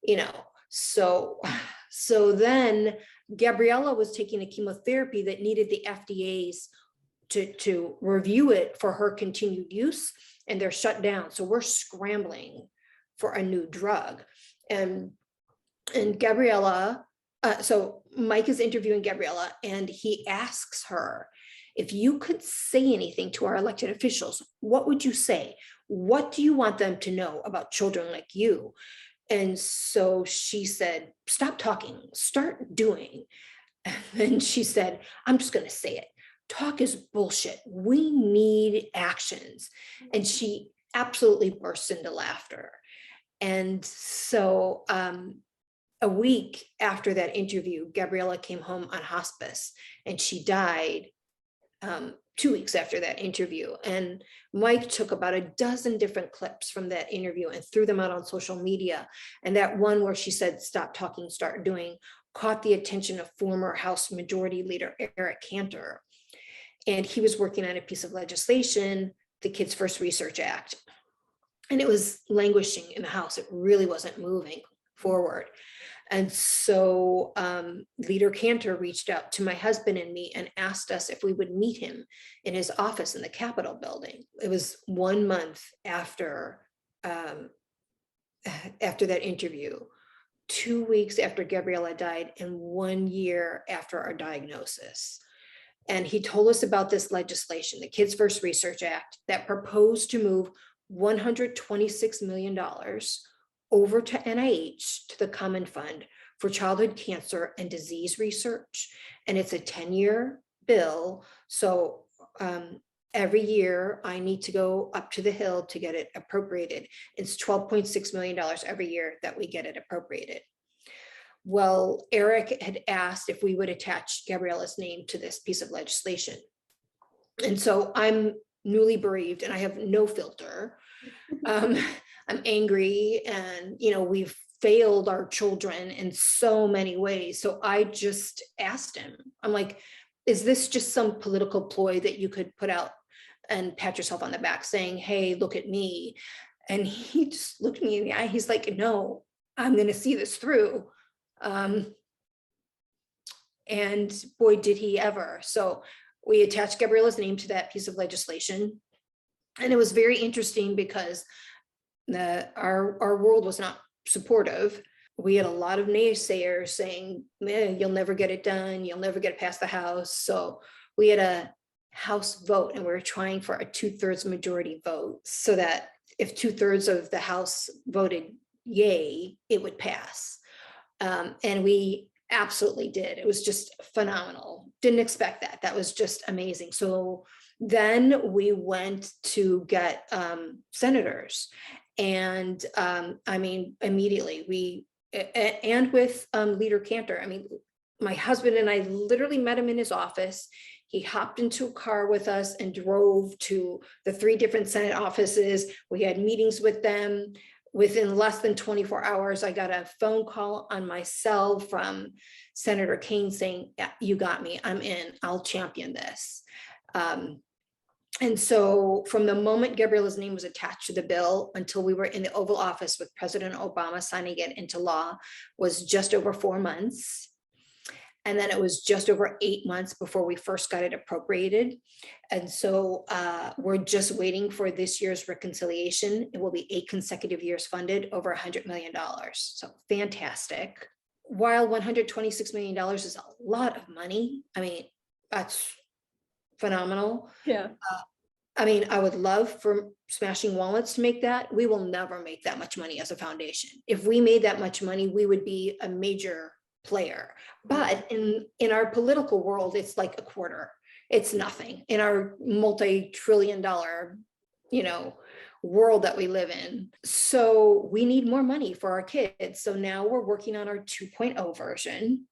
Speaker 8: you know? So then Gabriella was taking a chemotherapy that needed the FDA's to review it for her continued use, and they're shut down. So we're scrambling for a new drug. And Gabriella, so Mike is interviewing Gabriella, and he asks her, if you could say anything to our elected officials, what would you say? What do you want them to know about children like you? And so she said, stop talking, start doing. And then she said, I'm just going to say it. Talk is bullshit. We need actions. And she absolutely burst into laughter. And so a week after that interview, Gabriella came home on hospice, and she died 2 weeks after that interview. And Mike took about a dozen different clips from that interview and threw them out on social media. And that one where she said, stop talking, start doing, caught the attention of former House Majority Leader Eric Cantor. And he was working on a piece of legislation, the Kids First Research Act. And it was languishing in the House. It really wasn't moving forward. And so Leader Cantor reached out to my husband and me and asked us if we would meet him in his office in the Capitol building. It was 1 month after that interview, 2 weeks after Gabriella died, and 1 year after our diagnosis. And he told us about this legislation, the Kids First Research Act, that proposed to move $126 million over to NIH, to the Common Fund for Childhood Cancer and Disease Research. And it's a 10-year bill. So every year I need to go up to the Hill to get it appropriated. It's $12.6 million every year that we get it appropriated. Well, Eric had asked if we would attach Gabriella's name to this piece of legislation. And so I'm newly bereaved and I have no filter. I'm angry, and we've failed our children in so many ways. So I just asked him, I'm like, is this just some political ploy that you could put out and pat yourself on the back saying, hey, look at me? And he just looked me in the eye. He's like, no, I'm going to see this through. And boy, did he ever. So we attached Gabriella's name to that piece of legislation. And it was very interesting because our world was not supportive. We had a lot of naysayers saying, you'll never get it done. You'll never get it past the House. So we had a House vote, and we were trying for a 2/3 majority vote so that if 2/3 of the House voted yay, it would pass. And we absolutely did. It was just phenomenal. Didn't expect that. That was just amazing. So then we went to get senators. And immediately and with Leader Cantor, my husband and I literally met him in his office. He hopped into a car with us and drove to the 3 different Senate offices. We had meetings with them. Within less than 24 hours, I got a phone call on my cell from Senator Kane saying, yeah, you got me, I'm in, I'll champion this. And so from the moment Gabriella's name was attached to the bill until we were in the Oval Office with President Obama signing it into law was just over 4 months. And then it was just over 8 months before we first got it appropriated. And so we're just waiting for this year's reconciliation. It will be 8 consecutive years funded, over $100 million. So fantastic. While $126 million is a lot of money, I mean, that's phenomenal.
Speaker 2: Yeah.
Speaker 8: I mean, I would love for Smashing Walnuts to make that. We will never make that much money as a foundation. If we made that much money, we would be a major player. But in our political world, it's like a quarter. It's nothing. In our multi-trillion dollar, world that we live in. So we need more money for our kids. So now we're working on our 2.0 version.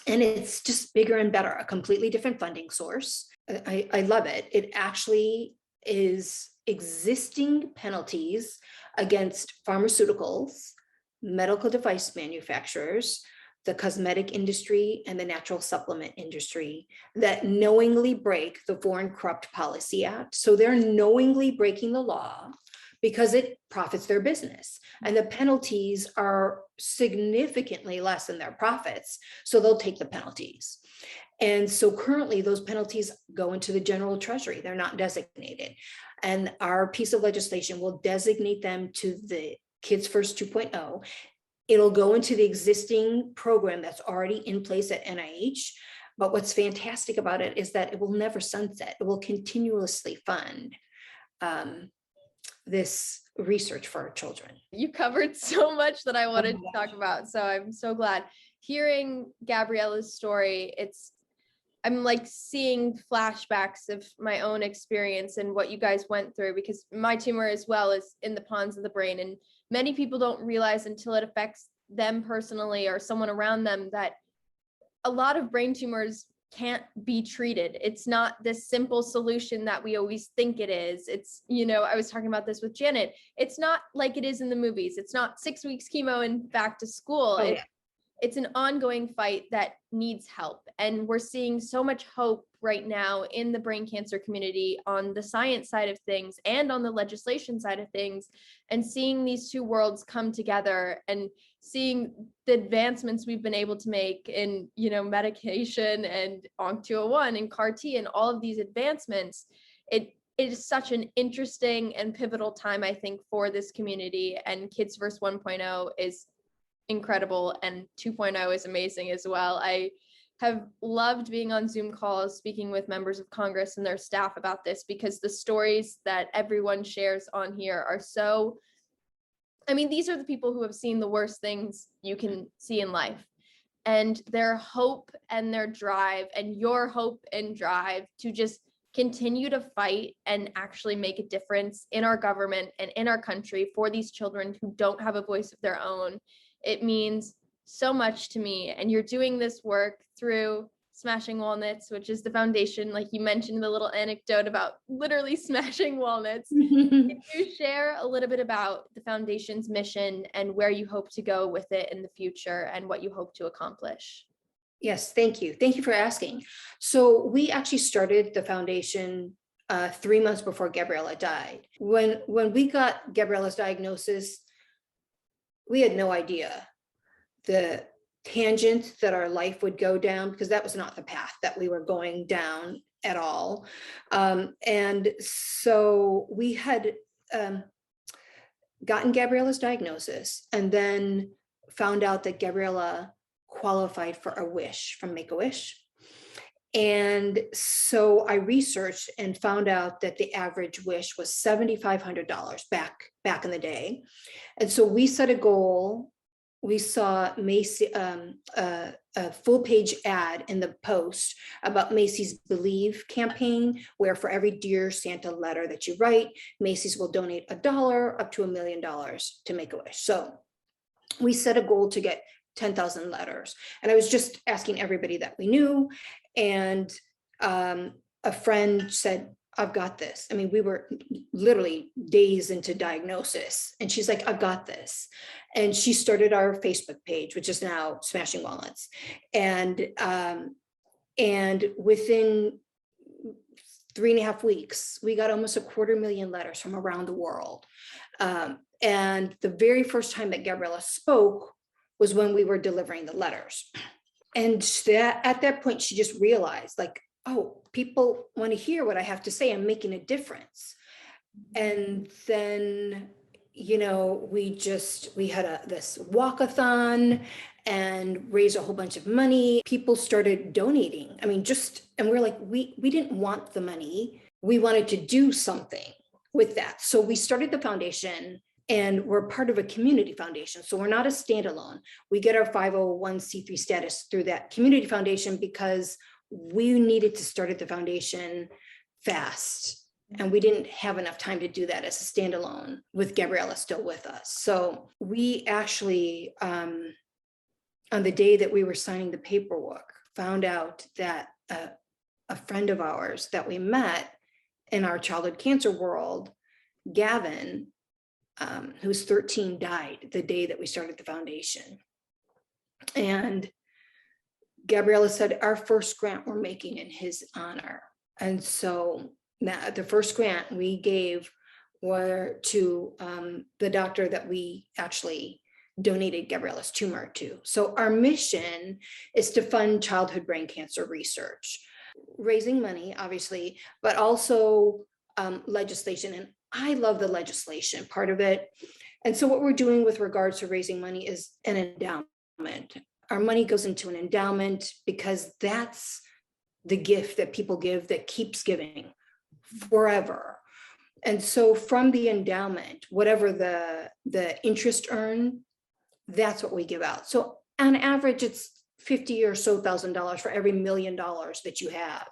Speaker 8: And it's just bigger and better, a completely different funding source. I love it. It actually is existing penalties against pharmaceuticals, medical device manufacturers, the cosmetic industry, and the natural supplement industry that knowingly break the Foreign Corrupt Policy Act. So they're knowingly breaking the law because it profits their business. And the penalties are significantly less than their profits. So they'll take the penalties. And so currently those penalties go into the general treasury. They're not designated. And our piece of legislation will designate them to the Kids First 2.0. It'll go into the existing program that's already in place at NIH. But what's fantastic about it is that it will never sunset. It will continuously fund this research for our children.
Speaker 2: You covered so much that I wanted to talk about. So I'm so glad. Hearing Gabriella's story, I'm like seeing flashbacks of my own experience and what you guys went through, because my tumor as well is in the pons of the brain. And many people don't realize until it affects them personally or someone around them that a lot of brain tumors can't be treated. It's not this simple solution that we always think it is. It's, I was talking about this with Janet. It's not like it is in the movies. It's not 6 weeks chemo and back to school.
Speaker 8: Oh, yeah.
Speaker 2: It's an ongoing fight that needs help. And we're seeing so much hope right now in the brain cancer community on the science side of things and on the legislation side of things, and seeing these two worlds come together and seeing the advancements we've been able to make in, medication and ONC201 and CAR-T and all of these advancements. It is such an interesting and pivotal time, I think, for this community, and Kids First 1.0 is incredible, and 2.0 is amazing as well. I have loved being on Zoom calls, speaking with members of Congress and their staff about this, because the stories that everyone shares on here are so, these are the people who have seen the worst things you can see in life, and their hope and their drive, and your hope and drive to just continue to fight and actually make a difference in our government and in our country for these children who don't have a voice of their own. It means so much to me. And you're doing this work through Smashing Walnuts, which is the foundation, like you mentioned, the little anecdote about literally smashing walnuts. Can you share a little bit about the foundation's mission and where you hope to go with it in the future and what you hope to accomplish?
Speaker 8: Yes, thank you. Thank you for asking. So we actually started the foundation 3 months before Gabriella died. When we got Gabriella's diagnosis, we had no idea the tangent that our life would go down, because that was not the path that we were going down at all. And so we had gotten Gabriella's diagnosis and then found out that Gabriella qualified for a wish from Make-A-Wish. And so I researched and found out that the average wish was $7,500 back in the day. And so we set a goal. We saw Macy, a full page ad in the Post about Macy's Believe campaign, where for every Dear Santa letter that you write, Macy's will donate $1 up to $1 million to Make-A-Wish. So we set a goal to get 10,000 letters. And I was just asking everybody that we knew. And a friend said, I've got this. We were literally days into diagnosis. And she's like, I've got this. And she started our Facebook page, which is now Smashing Walnuts. And within 3.5 weeks, we got almost 250,000 letters from around the world. And the very first time that Gabriella spoke was when we were delivering the letters. And that at that point, she just realized like, oh, people want to hear what I have to say. I'm making a difference. And then, you know, we had this walkathon and raised a whole bunch of money. People started donating. I mean, and we're like, we didn't want the money. We wanted to do something with that. So we started the foundation, and we're part of a community foundation. So we're not a standalone. We get our 501c3 status through that community foundation because we needed to start at the foundation fast. And we didn't have enough time to do that as a standalone with Gabriella still with us. So we actually, on the day that we were signing the paperwork, found out that a friend of ours that we met in our childhood cancer world, Gavin, who's 13, died the day that we started the foundation. And Gabriella said, our first grant we're making in his honor. And so now the first grant we gave were to the doctor that we actually donated Gabriella's tumor to. So our mission is to fund childhood brain cancer research, raising money, obviously, but also legislation. And I love the legislation part of it. And so what we're doing with regards to raising money is an endowment. Our money goes into an endowment because that's the gift that people give that keeps giving forever. And so from the endowment, whatever the interest earned, that's what we give out. So on average, it's $50,000 or so for every $1 million that you have.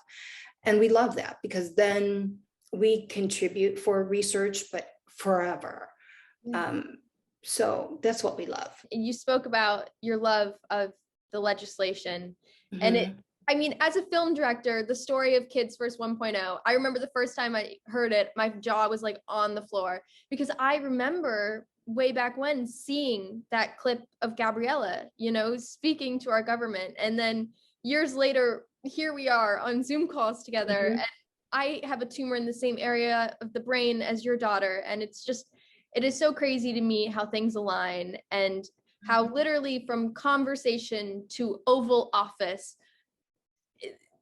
Speaker 8: And we love that because then we contribute for research, but forever. So that's what we love.
Speaker 2: You spoke about your love of the legislation, and I mean, as a film director, the story of Kids First 1.0, I remember the first time I heard it, my jaw was like on the floor because I remember way back when seeing that clip of Gabriella, you know, speaking to our government. And then years later, here we are on Zoom calls together. And I have a tumor in the same area of the brain as your daughter. And it is so crazy to me how things align and how literally from conversation to Oval Office,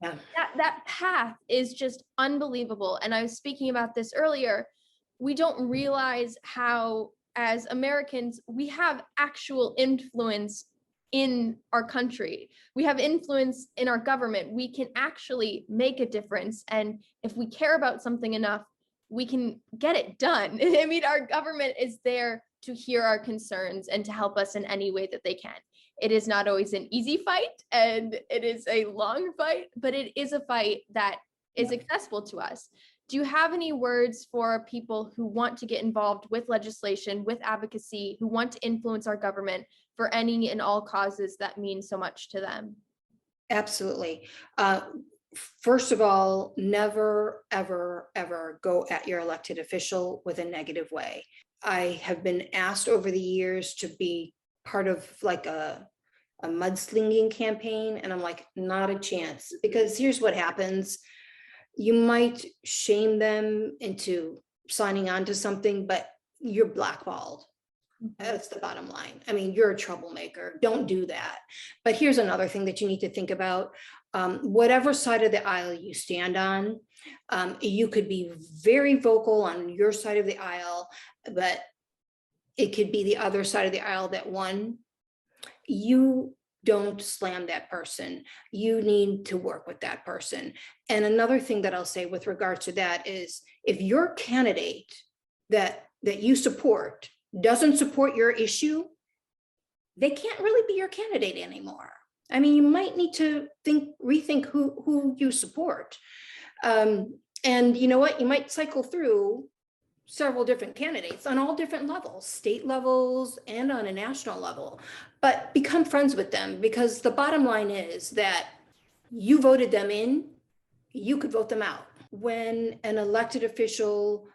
Speaker 2: that path is just unbelievable. And I was speaking about this earlier. We don't realize how, as Americans, we have actual influence in our country. We have influence in our government. We can actually make a difference. And if we care about something enough, we can get it done. I mean, our government is there to hear our concerns and to help us in any way that they can. It is not always an easy fight, and it is a long fight, but it is a fight that is accessible to us. Do you have any words for people who want to get involved with legislation, with advocacy, who want to influence our government for any and all causes that mean so much to them?
Speaker 8: Absolutely. First of all, never, ever, ever go at your elected official with a negative way. I have been asked over the years to be part of like a mudslinging campaign, and I'm like, not a chance, because here's what happens. You might shame them into signing on to something, but you're blackballed. That's the bottom line. I mean, you're a troublemaker. Don't do that. But here's another thing that you need to think about. Whatever side of the aisle you stand on, you could be very vocal on your side of the aisle, but it could be the other side of the aisle that won. You don't slam that person. You need to work with that person. And another thing that I'll say with regard to that is, if your candidate that you support doesn't support your issue, they can't really be your candidate anymore. I mean, you might need to rethink who you support. And you know what? You might cycle through several different candidates on all different levels, state levels and on a national level, but become friends with them, because the bottom line is that you voted them in, you could vote them out. When an elected official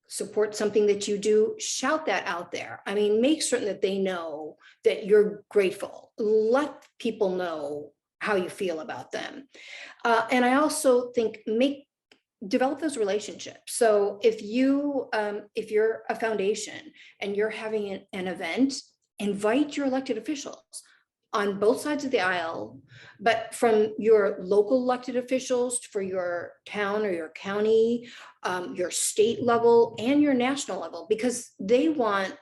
Speaker 8: supports something that you do, shout that out there. I mean, make certain that they know that you're grateful. Let people know how you feel about them. And I also think develop those relationships. So if you're a foundation and you're having an event, invite your elected officials. on both sides of the aisle, but from your local elected officials for your town or your county, your state level and your national level, because they want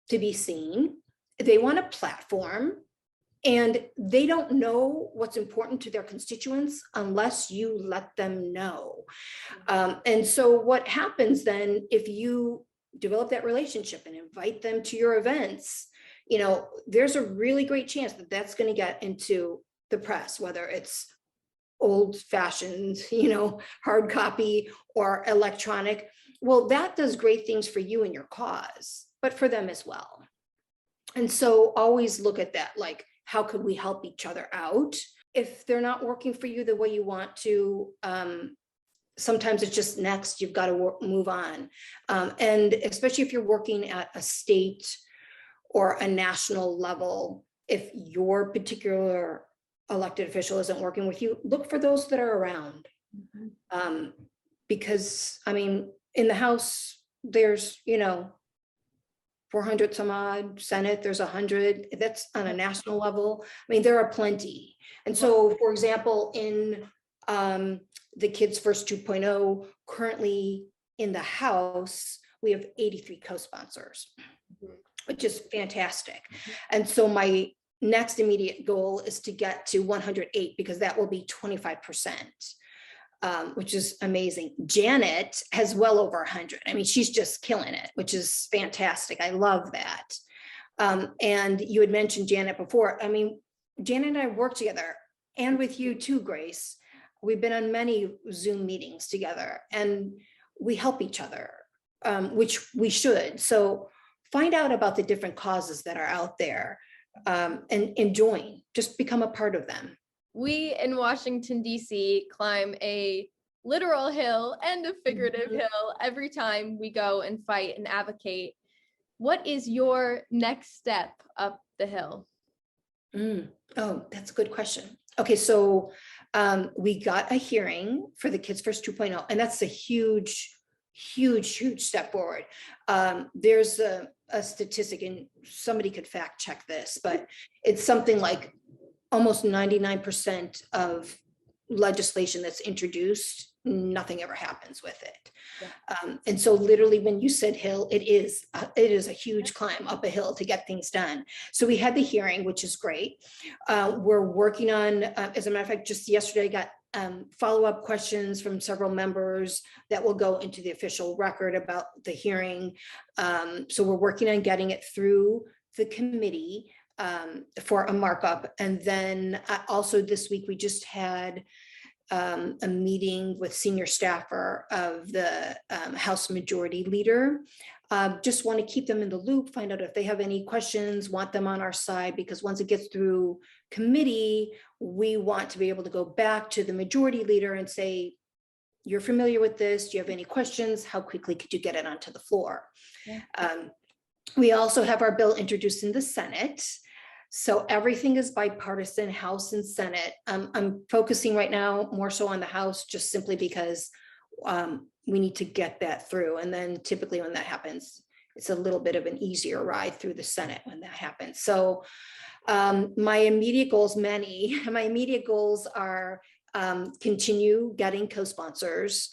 Speaker 8: to be seen, they want a platform, and they don't know what's important to their constituents unless you let them know. And so what happens then, if you develop that relationship and invite them to your events, you know, there's a really great chance that that's going to get into the press, whether it's old fashioned, you know, hard copy or electronic. Well, that does great things for you and your cause, but for them as well. And so always look at that, like, how could we help each other out? If they're not working for you the way you want to, sometimes it's just next, you've got to move on. And especially if you're working at a state or a national level, if your particular elected official isn't working with you, look for those that are around. Because, I mean, in the House, there's, you know, 400 some odd, Senate, there's 100, that's on a national level. I mean, there are plenty. And so, for example, in the Kids First 2.0, currently in the House, we have 83 co-sponsors, which is fantastic. And so my next immediate goal is to get to 108, because that will be 25%. Which is amazing. Janet has well over 100. I mean, she's just killing it, which is fantastic. I love that. And you had mentioned Janet before. I mean, Janet and I work together, and with you too, Grace. We've been on many Zoom meetings together, and we help each other, which we should. So find out about the different causes that are out there, and join, just become a part of them.
Speaker 2: We in Washington, D.C. climb a literal hill and a figurative hill every time we go and fight and advocate. What is your next step up the hill?
Speaker 8: Oh, that's a good question. Okay, so we got a hearing for the Kids First 2.0, and that's a huge step forward. There's a statistic, and somebody could fact check this, but it's something like almost 99% of legislation that's introduced, nothing ever happens with it. Yeah. And so literally when you said hill, it is a huge climb up a hill to get things done. So we had the hearing, which is great. We're working on, as a matter of fact, just yesterday I got follow-up questions from several members that will go into the official record about the hearing. So we're working on getting it through the committee for a markup. And then also this week, we just had a meeting with senior staffer of the House Majority Leader. Just want to keep them in the loop, find out if they have any questions, want them on our side, because once it gets through committee, we want to be able to go back to the Majority Leader and say, you're familiar with this, do you have any questions? How quickly could you get it onto the floor? Yeah. We also have our bill introduced in the Senate. So everything is bipartisan, House and Senate. I'm focusing right now more so on the House, just simply because we need to get that through. And then typically when that happens, it's a little bit of an easier ride through the Senate when that happens. So my immediate goals are continue getting co-sponsors,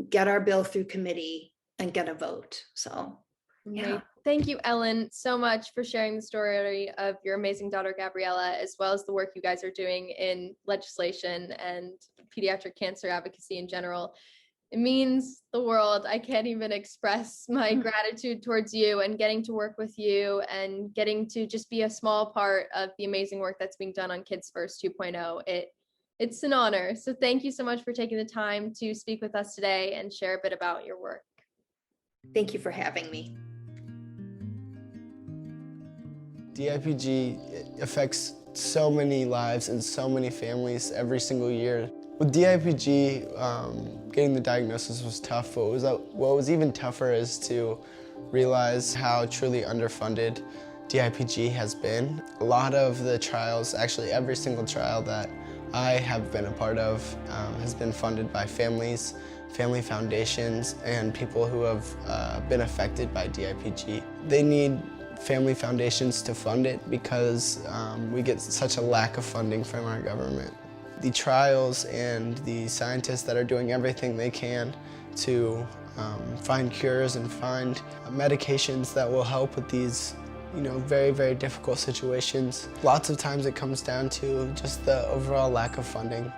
Speaker 8: get our bill through committee, and get a vote. So yeah.
Speaker 2: Thank you, Ellen, so much for sharing the story of your amazing daughter, Gabriella, as well as the work you guys are doing in legislation and pediatric cancer advocacy in general. It means the world. I can't even express my gratitude towards you, and getting to work with you and getting to just be a small part of the amazing work that's being done on Kids First 2.0. It's an honor. So thank you so much for taking the time to speak with us today and share a bit about your work.
Speaker 8: Thank you for having me.
Speaker 9: DIPG affects so many lives and so many families every single year. With DIPG, getting the diagnosis was tough. What was even tougher is to realize how truly underfunded DIPG has been. A lot of the trials, actually every single trial that I have been a part of has been funded by families, family foundations, and people who have been affected by DIPG. They need family foundations to fund it because we get such a lack of funding from our government. The trials and the scientists that are doing everything they can to find cures and find medications that will help with these very, very difficult situations. Lots of times it comes down to just the overall lack of funding.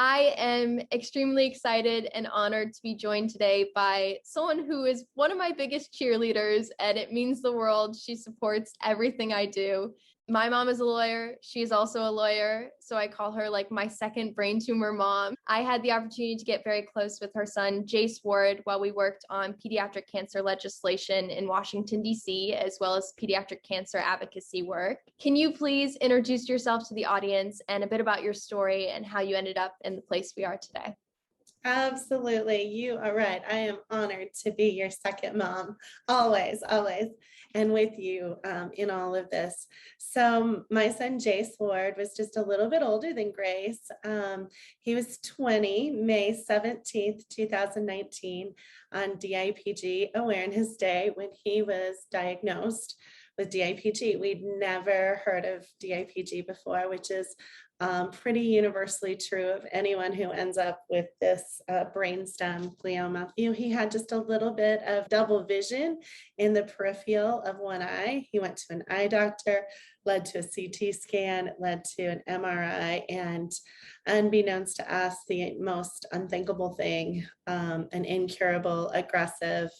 Speaker 2: I am extremely excited and honored to be joined today by someone who is one of my biggest cheerleaders, and it means the world. She supports everything I do. My mom is a lawyer. She's also a lawyer, so I call her like my second brain tumor mom. I had the opportunity to get very close with her son, Jace Ward, while we worked on pediatric cancer legislation in Washington, D.C., as well as pediatric cancer advocacy work. Can you please introduce yourself to the audience and a bit about your story and how you ended up in the place we are today?
Speaker 10: Absolutely. You are right. I am honored to be your second mom, always, always, and with you in all of this. So my son, Jace Ward, was just a little bit older than Grace. He was 20, May 17th, 2019, on DIPG Awareness Day when he was diagnosed with DIPG. We'd never heard of DIPG before, which is pretty universally true of anyone who ends up with this brainstem glioma. He had just a little bit of double vision in the peripheral of one eye. He went to an eye doctor, led to a CT scan, led to an MRI, and unbeknownst to us, the most unthinkable thing, an incurable, aggressive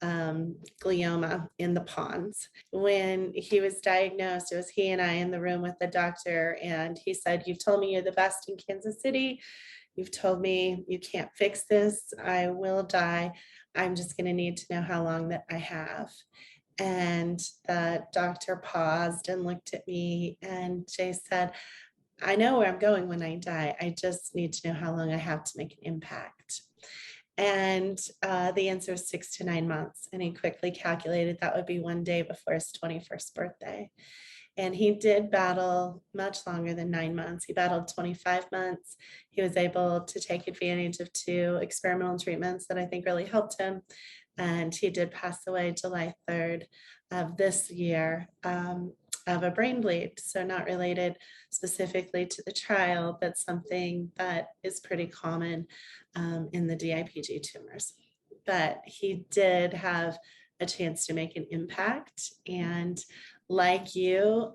Speaker 10: glioma in the pons. When he was diagnosed, it was he and I in the room with the doctor, and he said, "You've told me you're the best in Kansas City. You've told me you can't fix this. I will die. I'm just going to need to know how long that I have." And the doctor paused and looked at me, and Jay said, "I know where I'm going when I die. I just need to know how long I have to make an impact." And the answer is 6 to 9 months. And he quickly calculated that would be one day before his 21st birthday. And he did battle much longer than 9 months. He battled 25 months. He was able to take advantage of 2 experimental treatments that I think really helped him. And he did pass away July 3rd of this year of a brain bleed. So not related specifically to the trial, but something that is pretty common in the DIPG tumors. But he did have a chance to make an impact, and like you,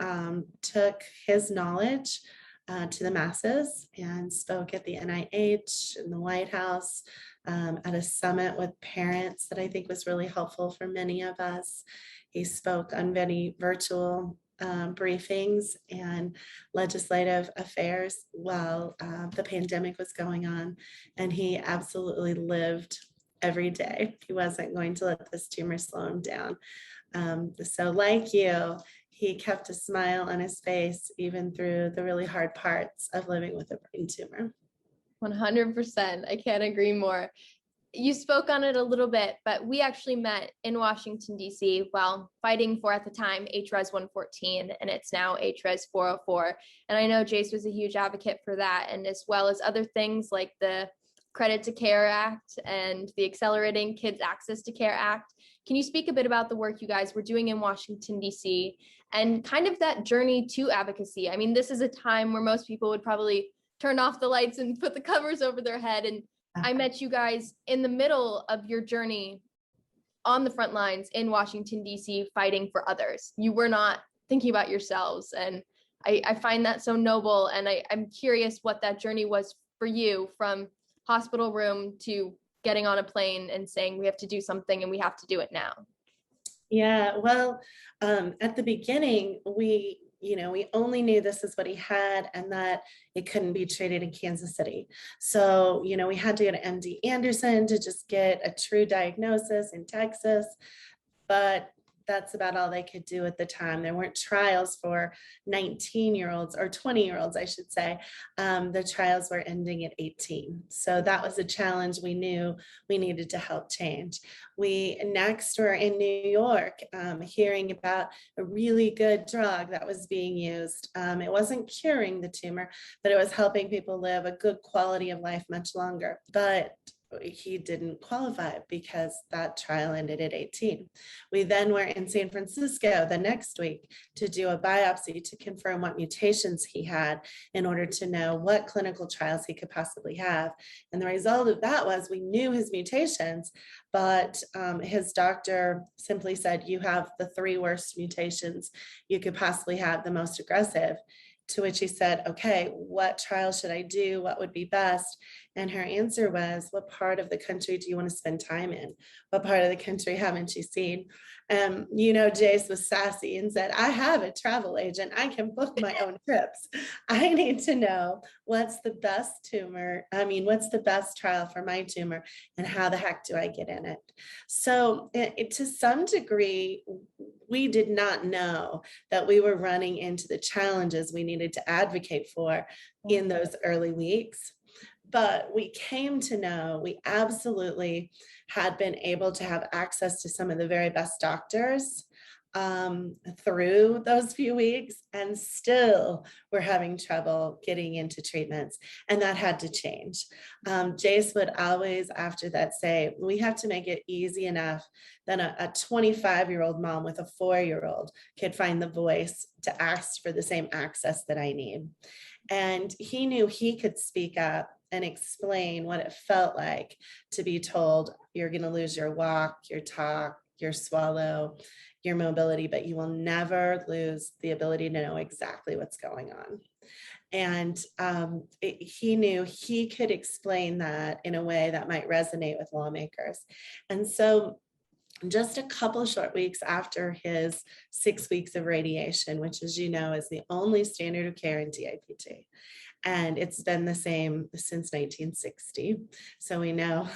Speaker 10: took his knowledge to the masses and spoke at the NIH and the White House at a summit with parents that I think was really helpful for many of us. He spoke on many virtual briefings and legislative affairs while the pandemic was going on, and he absolutely lived every day. He wasn't going to let this tumor slow him down. So like you, he kept a smile on his face even through the really hard parts of living with a brain tumor.
Speaker 2: 100%. I can't agree more. You spoke on it a little bit, but we actually met in Washington, D.C. while fighting for, at the time, HRES 114, and it's now HRES 404. And I know Jace was a huge advocate for that, and as well as other things like the Credit to Care Act and the Accelerating Kids Access to Care Act. Can you speak a bit about the work you guys were doing in Washington, D.C. and kind of that journey to advocacy? I mean, this is a time where most people would probably turn off the lights and put the covers over their head. And I met you guys in the middle of your journey on the front lines in Washington, D.C., fighting for others. You were not thinking about yourselves. And I find that so noble. And I'm curious what that journey was for you, from hospital room to getting on a plane and saying we have to do something and we have to do it now.
Speaker 10: Yeah, well, at the beginning, we only knew this is what he had and that it couldn't be treated in Kansas City. So, we had to go to MD Anderson to just get a true diagnosis in Texas, but that's about all they could do at the time. There weren't trials for 19-year-olds or 20-year-olds, I should say. The trials were ending at 18. So that was a challenge we knew we needed to help change. We next were in New York, hearing about a really good drug that was being used. It wasn't curing the tumor, but it was helping people live a good quality of life much longer. But he didn't qualify because that trial ended at 18. We then were in San Francisco the next week to do a biopsy to confirm what mutations he had in order to know what clinical trials he could possibly have. And the result of that was we knew his mutations, but his doctor simply said, you have the 3 worst mutations you could possibly have, the most aggressive. To which he said, okay, what trial should I do? What would be best? And her answer was, what part of the country do you want to spend time in? What part of the country haven't you seen? Jace was sassy and said, I have a travel agent. I can book my own trips. I need to know what's the best what's the best trial for my tumor and how the heck do I get in it? So to some degree, we did not know that we were running into the challenges we needed to advocate for in those early weeks. But we came to know we absolutely had been able to have access to some of the very best doctors through those few weeks, and still we're having trouble getting into treatments, and that had to change. Jace would always after that say, we have to make it easy enough that a 25-year-old mom with a 4-year-old could find the voice to ask for the same access that I need. And he knew he could speak up and explain what it felt like to be told, you're going to lose your walk, your talk, your swallow, your mobility, but you will never lose the ability to know exactly what's going on. And he knew he could explain that in a way that might resonate with lawmakers. And so just a couple of short weeks after his 6 weeks of radiation, which, as you know, is the only standard of care in DIPG. And it's been the same since 1960. So we know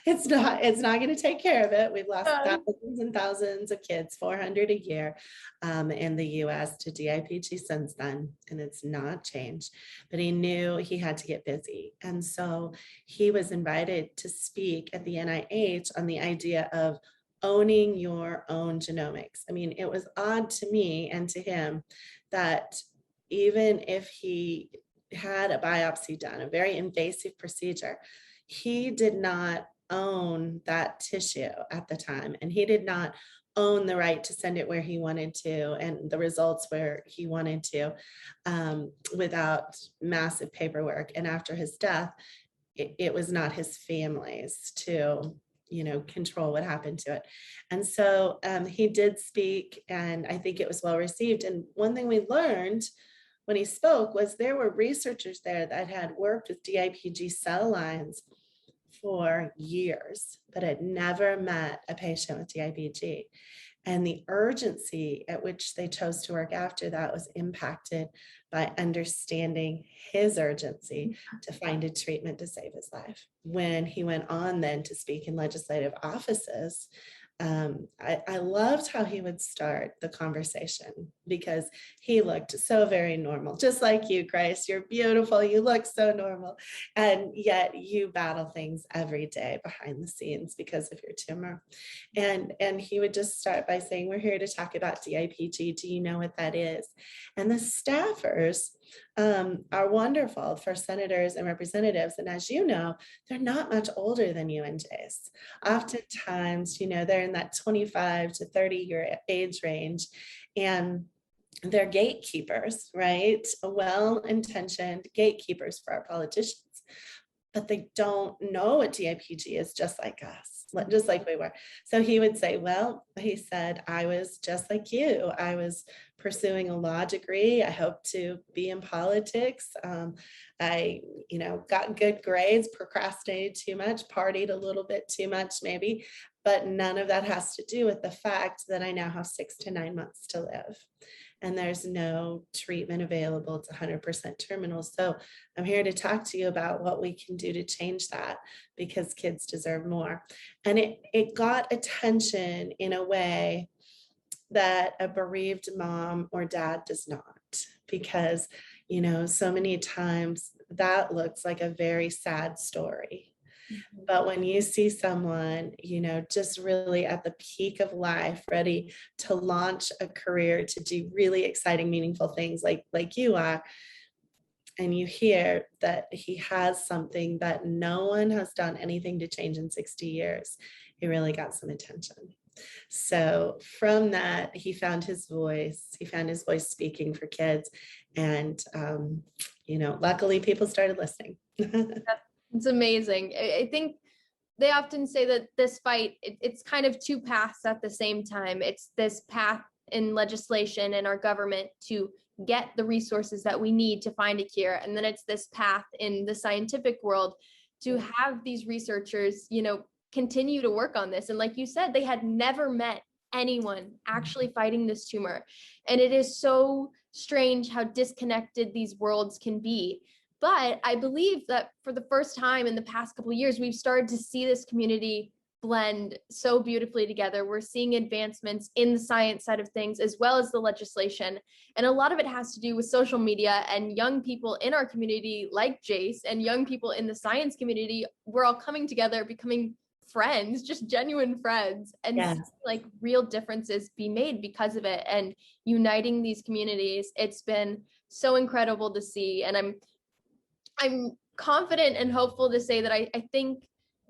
Speaker 10: it's not going to take care of it. We've lost thousands and thousands of kids, 400 a year in the US to DIPG since then, and it's not changed. But he knew he had to get busy. And so he was invited to speak at the NIH on the idea of owning your own genomics. I mean, it was odd to me and to him that even if he had a biopsy done, a very invasive procedure, he did not own that tissue at the time, and he did not own the right to send it where he wanted to and the results where he wanted to without massive paperwork. And after his death, it was not his family's to control what happened to it. And so he did speak, and I think it was well received. And one thing we learned when he spoke was there were researchers there that had worked with DIPG cell lines for years, but had never met a patient with DIPG. And the urgency at which they chose to work after that was impacted by understanding his urgency to find a treatment to save his life. When he went on then to speak in legislative offices, I loved how he would start the conversation because he looked so very normal, just like you, Grace. You're beautiful. You look so normal. And yet you battle things every day behind the scenes because of your tumor. And he would just start by saying, we're here to talk about DIPG. Do you know what that is? And the staffers are wonderful for senators and representatives. And as you know, they're not much older than you and Jace. Oftentimes, they're in that 25 to 30-year age range, and they're gatekeepers, right? Well-intentioned gatekeepers for our politicians, but they don't know what DIPG is, just like us, just like we were. So he would say, well, he said, I was just like you. I was pursuing a law degree. I hope to be in politics. I, got good grades, procrastinated too much, partied a little bit too much maybe, but none of that has to do with the fact that I now have 6 to 9 months to live. And there's no treatment available. It's 100% terminal. So I'm here to talk to you about what we can do to change that, because kids deserve more. And it got attention in a way that a bereaved mom or dad does not, because, so many times that looks like a very sad story. But when you see someone, just really at the peak of life, ready to launch a career, to do really exciting, meaningful things like you are, and you hear that he has something that no one has done anything to change in 60 years, he really got some attention. So from that, he found his voice. He found his voice speaking for kids. And, luckily people started listening.
Speaker 2: It's amazing. I think they often say that this fight, it's kind of two paths at the same time. It's this path in legislation and our government to get the resources that we need to find a cure. And then it's this path in the scientific world to have these researchers, continue to work on this. And like you said, they had never met anyone actually fighting this tumor. And it is so strange how disconnected these worlds can be. But I believe that for the first time in the past couple of years, we've started to see this community blend so beautifully together. We're seeing advancements in the science side of things as well as the legislation. And a lot of it has to do with social media and young people in our community like Jace and young people in the science community. We're all coming together, becoming friends, just genuine friends, and
Speaker 10: Yes.
Speaker 2: like real differences be made because of it and uniting these communities. It's been so incredible to see. And I'm confident and hopeful to say that I think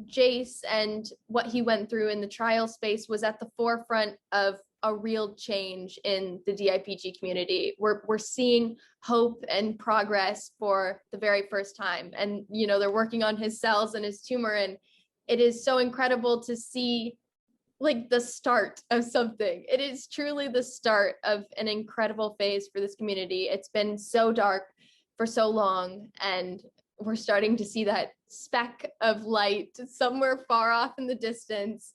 Speaker 2: Jace and what he went through in the trial space was at the forefront of a real change in the DIPG community. We're seeing hope and progress for the very first time. And, they're working on his cells and his tumor. And it is so incredible to see like the start of something. It is truly the start of an incredible phase for this community. It's been so dark for so long, and we're starting to see that speck of light somewhere far off in the distance.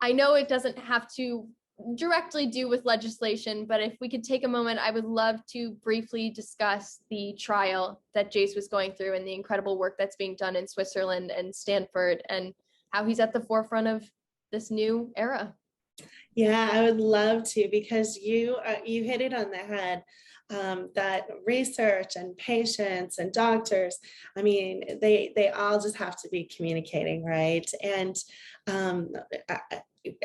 Speaker 2: I know it doesn't have to directly do with legislation, but if we could take a moment, I would love to briefly discuss the trial that Jace was going through and the incredible work that's being done in Switzerland and Stanford, and how he's at the forefront of this new era.
Speaker 10: Yeah, I would love to, because you hit it on the head. That research and patients and doctors, I mean, they all just have to be communicating, right? And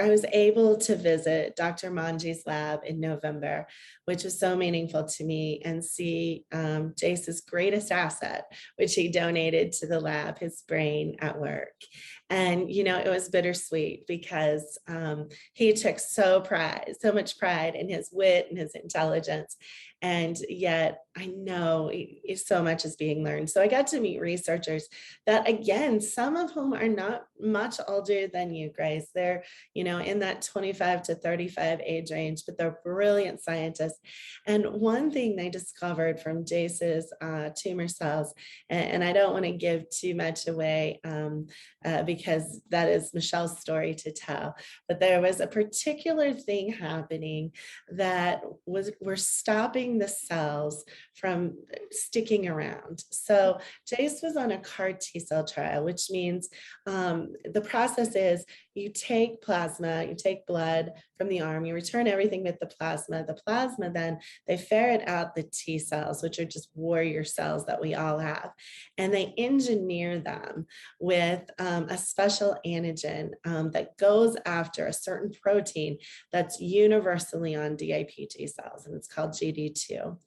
Speaker 10: I was able to visit Dr. Manji's lab in November, which was so meaningful to me, and see Jace's greatest asset, which he donated to the lab, his brain, at work. And, it was bittersweet because he took so much pride in his wit and his intelligence. And yet I know so much is being learned. So I got to meet researchers that, again, some of whom are not much older than you, Grace. They're, in that 25 to 35 age range, but they're brilliant scientists. And one thing they discovered from Jace's tumor cells, and I don't want to give too much away because that is Michelle's story to tell, but there was a particular thing happening that we're stopping the cells from sticking around. So Jace was on a CAR T cell trial, which means the process is you take plasma, you take blood from the arm, you return everything with the plasma. The plasma, then they ferret out the T cells, which are just warrior cells that we all have. And they engineer them with a special antigen that goes after a certain protein that's universally on DIPG cells, and it's called GD2.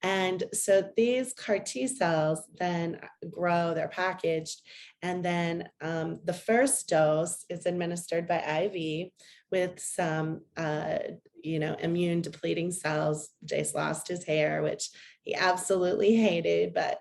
Speaker 10: And so these CAR T cells then grow, they're packaged, and then the first dose is administered by IV with some, immune depleting cells. Jace lost his hair, which he absolutely hated, but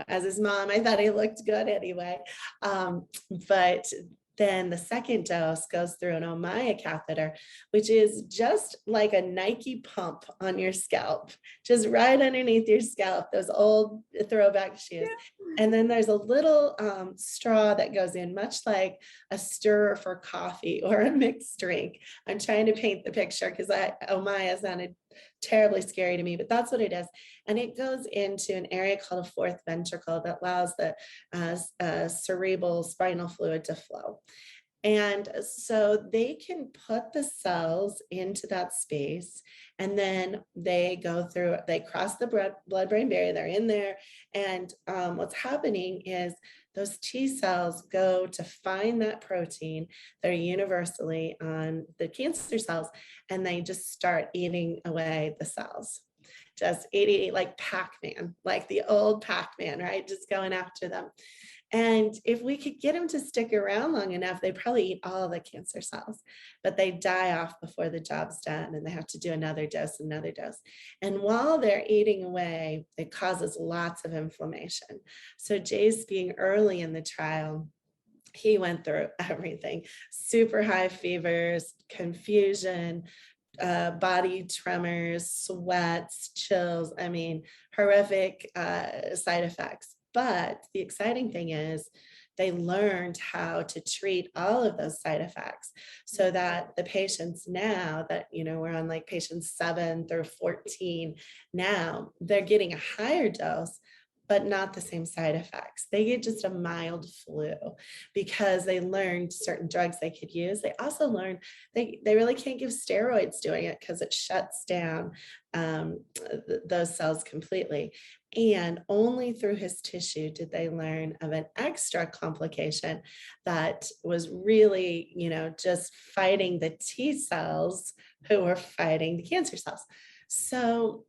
Speaker 10: as his mom, I thought he looked good anyway. But then the second dose goes through an Omaya catheter, which is just like a Nike pump on your scalp, just right underneath your scalp, those old throwback shoes. And then there's a little straw that goes in, much like a stirrer for coffee or a mixed drink. I'm trying to paint the picture because Omaya sounded terribly scary to me, but that's what it is. And it goes into an area called a fourth ventricle that allows the cerebral spinal fluid to flow. And so they can put the cells into that space, and then they cross the blood-brain barrier, they're in there. And what's happening is those T cells go to find that protein that are universally on the cancer cells, and they just start eating away the cells. just 88, like Pac-Man, like the old Pac-Man, right? Just going after them. And if we could get them to stick around long enough, they probably eat all the cancer cells, but they die off before the job's done and they have to do another dose, another dose. And while they're eating away, it causes lots of inflammation. So Jace, being early in the trial, he went through everything: super high fevers, confusion, body tremors, sweats, chills. I mean, horrific side effects. But the exciting thing is they learned how to treat all of those side effects so that the patients now that, we're on like patients 7 through 14 now, they're getting a higher dose, but not the same side effects. They get just a mild flu because they learned certain drugs they could use. They also learned they really can't give steroids doing it because it shuts down those cells completely. And only through his tissue did they learn of an extra complication that was really, just fighting the T cells who were fighting the cancer cells. So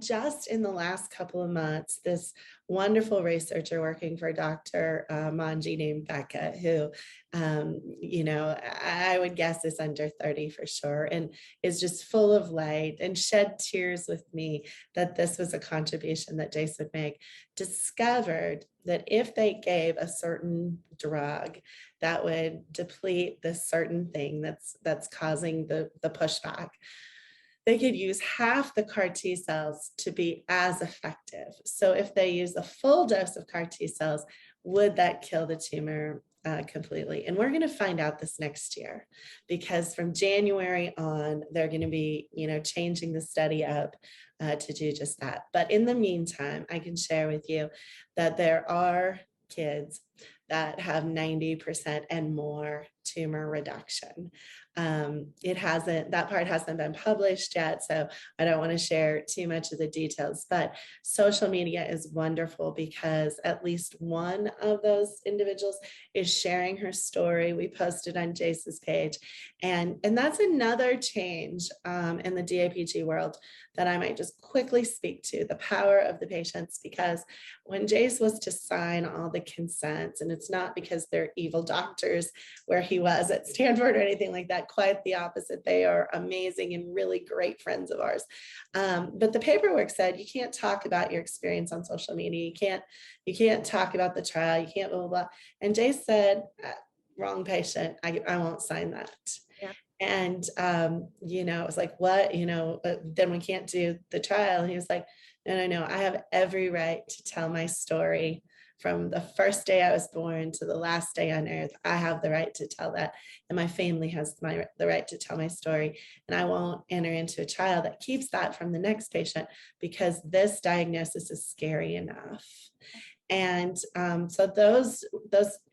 Speaker 10: just in the last couple of months, this wonderful researcher working for Dr. Manji named Becca, who, I would guess is under 30 for sure, and is just full of light and shed tears with me that this was a contribution that Jace would make, discovered that if they gave a certain drug that would deplete this certain thing that's causing the pushback, they could use half the CAR T cells to be as effective. So if they use a full dose of CAR T cells, would that kill the tumor completely? And we're going to find out this next year, because from January on, they're going to be, changing the study up to do just that. But in the meantime, I can share with you that there are kids that have 90% and more tumor reduction. That part hasn't been published yet, so I don't want to share too much of the details, but social media is wonderful because at least one of those individuals is sharing her story. We posted on Jace's page, and that's another change in the DAPG world that I might just quickly speak to, the power of the patients, because when Jace was to sign all the consents, and it's not because they're evil doctors where he was at Stanford or anything like that, quite the opposite. They are amazing and really great friends of ours. But the paperwork said, you can't talk about your experience on social media. You can't talk about the trial. You can't blah, blah, blah. And Jace said, wrong patient. I won't sign that.
Speaker 2: Yeah.
Speaker 10: And, it was like, what, then we can't do the trial. And he was like, no, I have every right to tell my story from the first day I was born to the last day on earth. I have the right to tell that. And my family has the right to tell my story. And I won't enter into a trial that keeps that from the next patient because this diagnosis is scary enough. And so those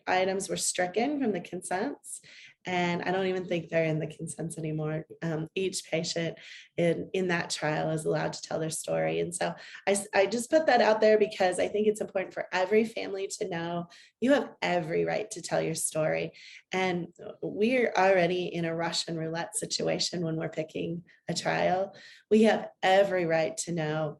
Speaker 10: items were stricken from the consents. And I don't even think they're in the consents anymore. Each patient in that trial is allowed to tell their story. And so I just put that out there because I think it's important for every family to know you have every right to tell your story. And we're already in a Russian roulette situation when we're picking a trial. We have every right to know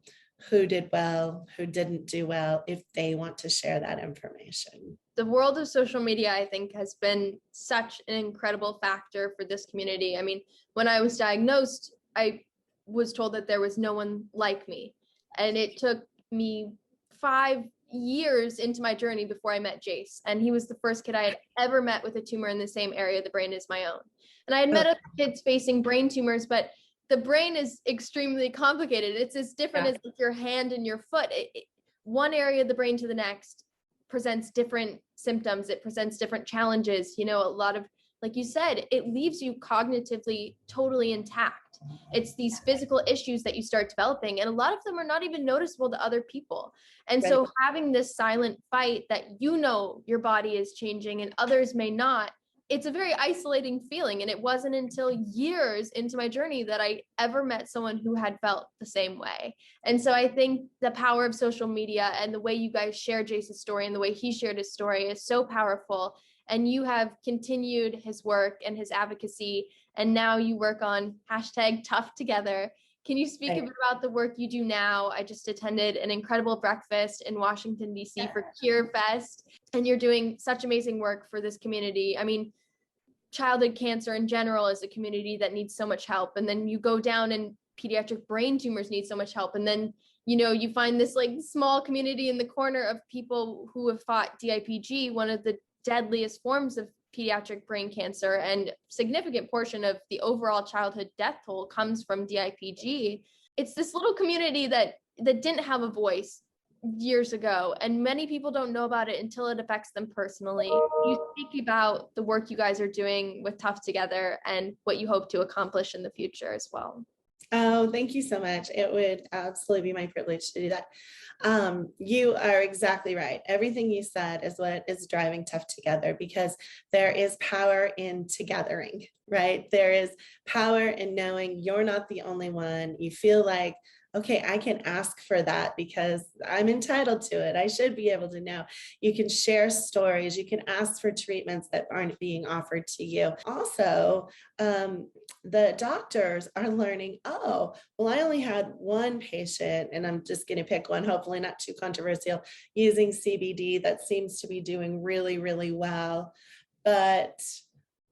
Speaker 10: who did well, who didn't do well, if they want to share that information.
Speaker 2: The world of social media, I think, has been such an incredible factor for this community. I mean, when I was diagnosed, I was told that there was no one like me. And it took me 5 years into my journey before I met Jace. And he was the first kid I had ever met with a tumor in the same area of the brain as my own. And I had met other kids facing brain tumors, but the brain is extremely complicated. It's as different as your hand and your foot. One area of the brain to the next presents different symptoms. It presents different challenges. A lot of, like you said, it leaves you cognitively totally intact. It's these physical issues that you start developing, and a lot of them are not even noticeable to other people. And so having this silent fight that your body is changing and others may not, it's a very isolating feeling. And it wasn't until years into my journey that I ever met someone who had felt the same way. And so I think the power of social media and the way you guys share Jace's story and the way he shared his story is so powerful. And you have continued his work and his advocacy. And now you work on #ToughTogether. Can you speak a bit about the work you do now? I just attended an incredible breakfast in Washington, D.C. for Cure Fest, and you're doing such amazing work for this community. I mean, childhood cancer in general is a community that needs so much help. And then you go down and pediatric brain tumors need so much help. And then, you know, you find this like small community in the corner of people who have fought DIPG, one of the deadliest forms of pediatric brain cancer, and significant portion of the overall childhood death toll comes from DIPG. It's this little community that didn't have a voice years ago, and many people don't know about it until it affects them personally. You speak about the work you guys are doing with Tough Together and what you hope to accomplish in the future as well.
Speaker 10: Oh, thank you so much. It would absolutely be my privilege to do that. You are exactly right. Everything you said is what is driving Tough Together, because there is power in togethering, right? There is power in knowing you're not the only one. You feel like, okay, I can ask for that because I'm entitled to it. I should be able to know. You can share stories. You can ask for treatments that aren't being offered to you. Also, the doctors are learning, oh, well, I only had one patient, and I'm just going to pick one, hopefully not too controversial, using CBD that seems to be doing really, really well. But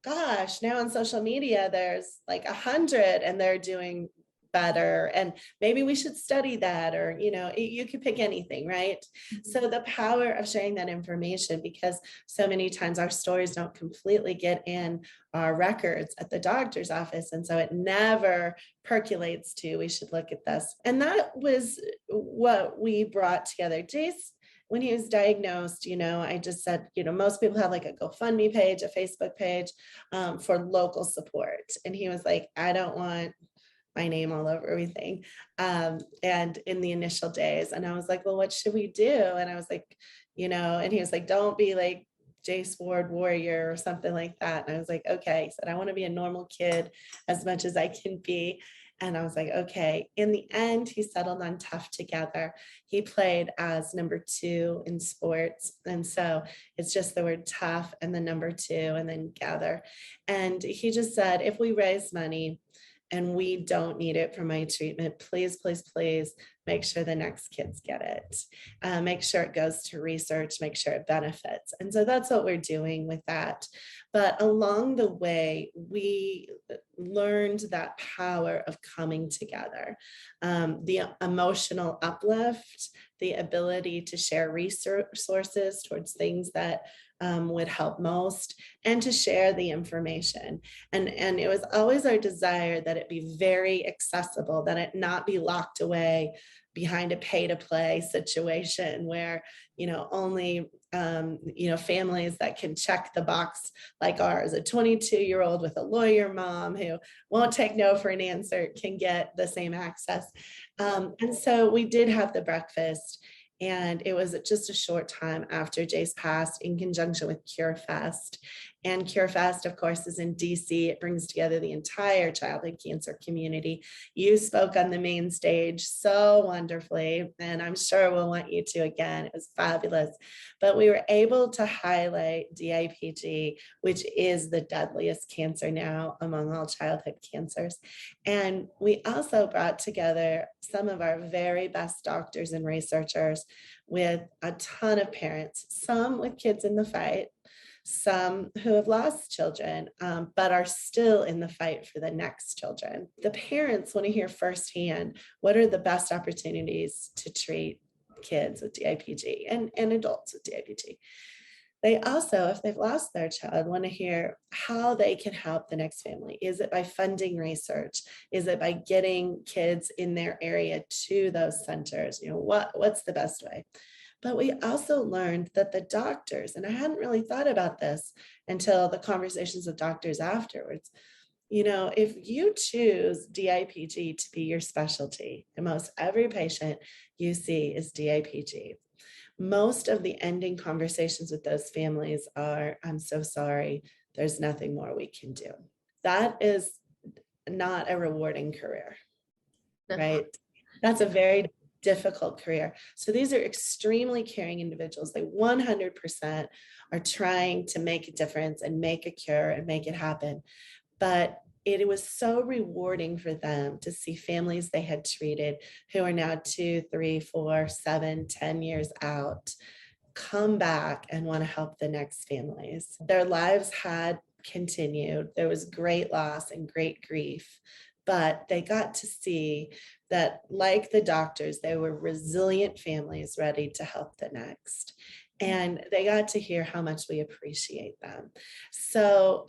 Speaker 10: gosh, now on social media, there's like 100 and they're doing better, and maybe we should study that, or you could pick anything, right? So the power of sharing that information, because so many times our stories don't completely get in our records at the doctor's office, and so it never percolates to, we should look at this. And that was what we brought together. Jace, when he was diagnosed, I just said, most people have like a GoFundMe page, a Facebook page for local support, and he was like, I don't want my name all over everything. And in the initial days, and I was like, well, what should we do? And I was like, and he was like, don't be like Jace Ward Warrior or something like that. And I was like, okay. He said, I want to be a normal kid as much as I can be. And I was like, okay. In the end, he settled on Tough Together. He played as number 2 in sports. And so it's just the word tough and the number 2 and then gather. And he just said, if we raise money and we don't need it for my treatment, please, please, please make sure the next kids get it. Make sure it goes to research, make sure it benefits. And so that's what we're doing with that. But along the way, we learned that power of coming together, the emotional uplift, the ability to share resources towards things that would help most, and to share the information. And it was always our desire that it be very accessible, that it not be locked away behind a pay-to-play situation where, only, families that can check the box like ours, a 22-year-old with a lawyer mom who won't take no for an answer, can get the same access. And so we did have the breakfast. And it was just a short time after Jace passed, in conjunction with Cure Fest. And Cure Fest, of course, is in DC. It brings together the entire childhood cancer community. You spoke on the main stage so wonderfully, and I'm sure we'll want you to again. It was fabulous. But we were able to highlight DIPG, which is the deadliest cancer now among all childhood cancers. And we also brought together some of our very best doctors and researchers with a ton of parents, some with kids in the fight, some who have lost children, but are still in the fight for the next children. The parents want to hear firsthand, what are the best opportunities to treat kids with DIPG and adults with DIPG. They also, if they've lost their child, want to hear how they can help the next family. Is it by funding research? Is it by getting kids in their area to those centers? What's the best way? But we also learned that the doctors, and I hadn't really thought about this until the conversations with doctors afterwards, if you choose DIPG to be your specialty, and most every patient you see is DIPG, most of the ending conversations with those families are, I'm so sorry, there's nothing more we can do. That is not a rewarding career, right? That's a very difficult career. So these are extremely caring individuals. They 100% are trying to make a difference and make a cure and make it happen. But it was so rewarding for them to see families they had treated who are now 2, 3, 4, 7, 10 years out come back and want to help the next families. Their lives had continued. There was great loss and great grief, but they got to see that, like the doctors, they were resilient families ready to help the next. And they got to hear how much we appreciate them. So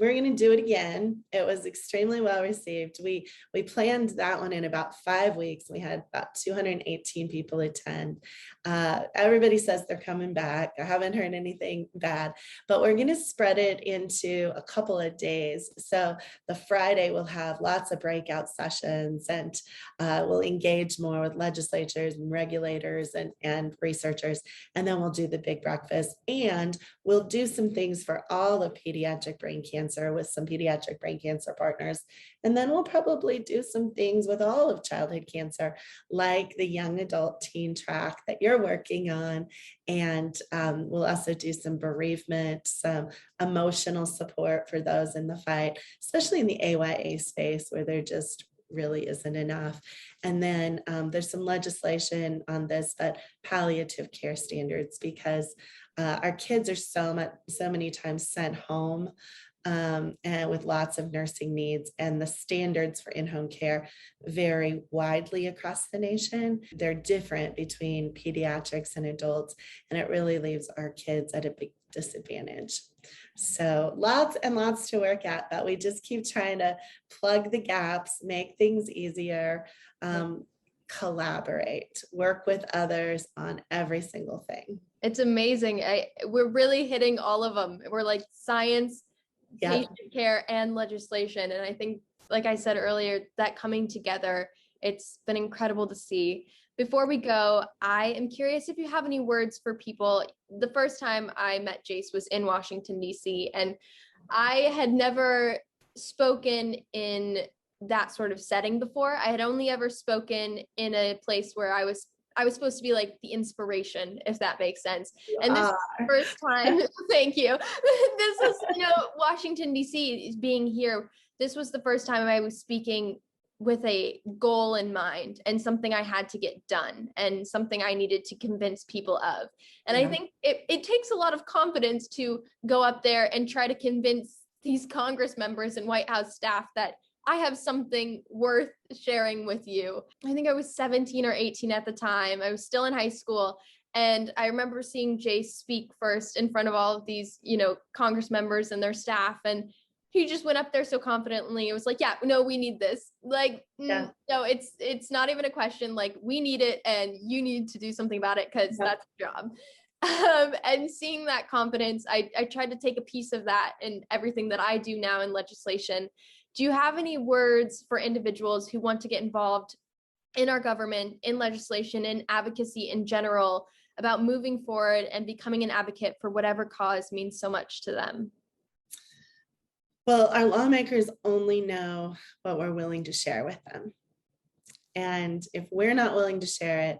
Speaker 10: we're going to do it again. It was extremely well received. We planned that one in about 5 weeks. We had about 218 people attend. Everybody says they're coming back. I haven't heard anything bad, but we're going to spread it into a couple of days. So the Friday we'll have lots of breakout sessions, and we'll engage more with legislators and regulators and researchers. And then we'll do the big breakfast, and we'll do some things for all of pediatric brain cancer with some pediatric brain cancer partners. And then we'll probably do some things with all of childhood cancer, like the young adult teen track that you're working on. And we'll also do some bereavement, some emotional support for those in the fight, especially in the AYA space where there just really isn't enough. And then there's some legislation on this, but palliative care standards, because our kids are so many times sent home and with lots of nursing needs, and the standards for in-home care vary widely across the nation. They're different between pediatrics and adults, and it really leaves our kids at a big disadvantage. So lots and lots to work at, but we just keep trying to plug the gaps, make things easier, collaborate, work with others on every single thing.
Speaker 2: It's amazing. We're really hitting all of them. We're like science, patient care, and legislation. And I think, like I said earlier, that coming together, it's been incredible to see. Before we go, I am curious if you have any words for people. The first time I met Jace was in Washington, D.C., and I had never spoken in that sort of setting before. I had only ever spoken in a place where I was supposed to be like the inspiration, if that makes sense. And this is the first time, thank you. This is, Washington, D.C. being here. This was the first time I was speaking with a goal in mind and something I had to get done and something I needed to convince people of. And I think it takes a lot of confidence to go up there and try to convince these Congress members and White House staff that I have something worth sharing with you. I think I was 17 or 18 at the time. I was still in high school. And I remember seeing Jace speak first in front of all of these, Congress members and their staff. And he just went up there so confidently. It was like, yeah, no, we need this. Like, no, it's not even a question. Like, we need it and you need to do something about it because that's your job. And seeing that confidence, I tried to take a piece of that in everything that I do now in legislation. Do you have any words for individuals who want to get involved in our government, in legislation, in advocacy in general, about moving forward and becoming an advocate for whatever cause means so much to them?
Speaker 10: Well, our lawmakers only know what we're willing to share with them. And if we're not willing to share it,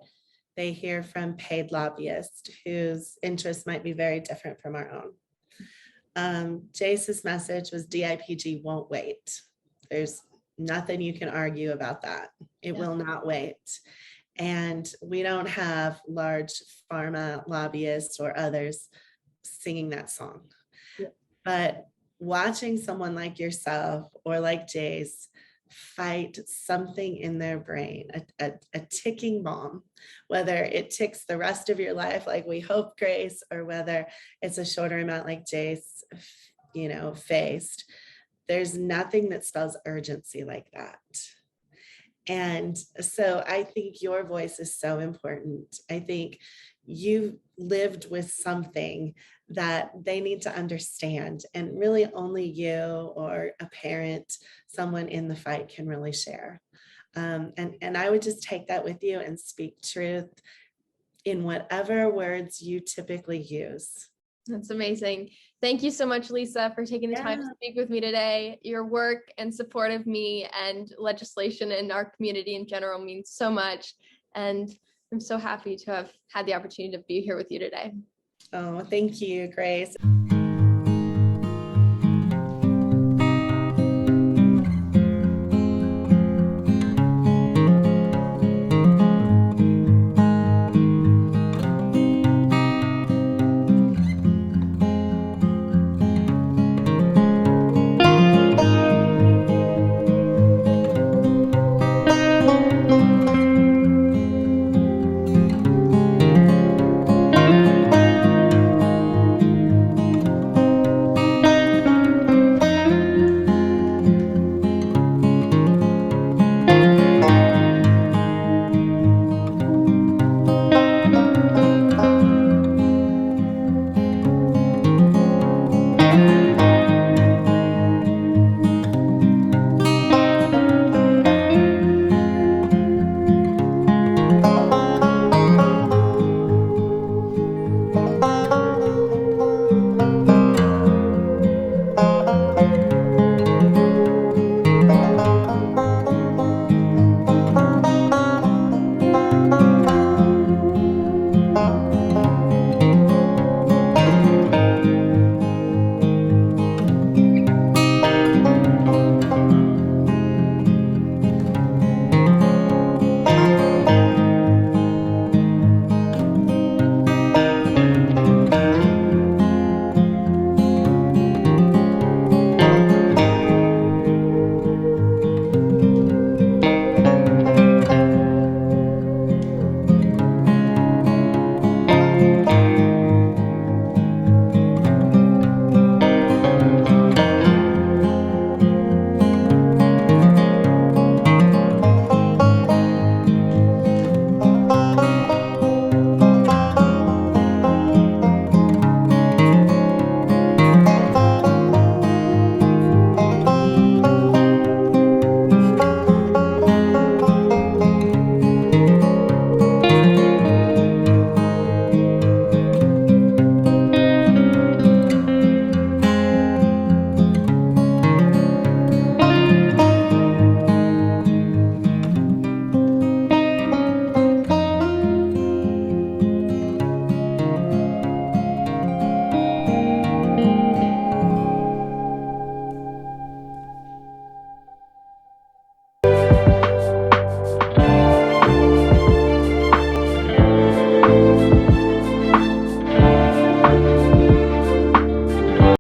Speaker 10: they hear from paid lobbyists whose interests might be very different from our own. Jace's message was DIPG won't wait. There's nothing you can argue about that. It will not wait. And we don't have large pharma lobbyists or others singing that song. But watching someone like yourself or like Jace fight something in their brain, a ticking bomb, whether it ticks the rest of your life like we hope, Grace, or whether it's a shorter amount like Jace, faced. There's nothing that spells urgency like that. And so I think your voice is so important. I think you've lived with something that they need to understand, and really only you or a parent, someone in the fight, can really share. And I would just take that with you and speak truth in whatever words you typically use.
Speaker 2: That's amazing. Thank you so much, Lisa, for taking the time to speak with me today. Your work and support of me and legislation and our community in general means so much. And I'm so happy to have had the opportunity to be here with you today.
Speaker 10: Oh, thank you, Grace.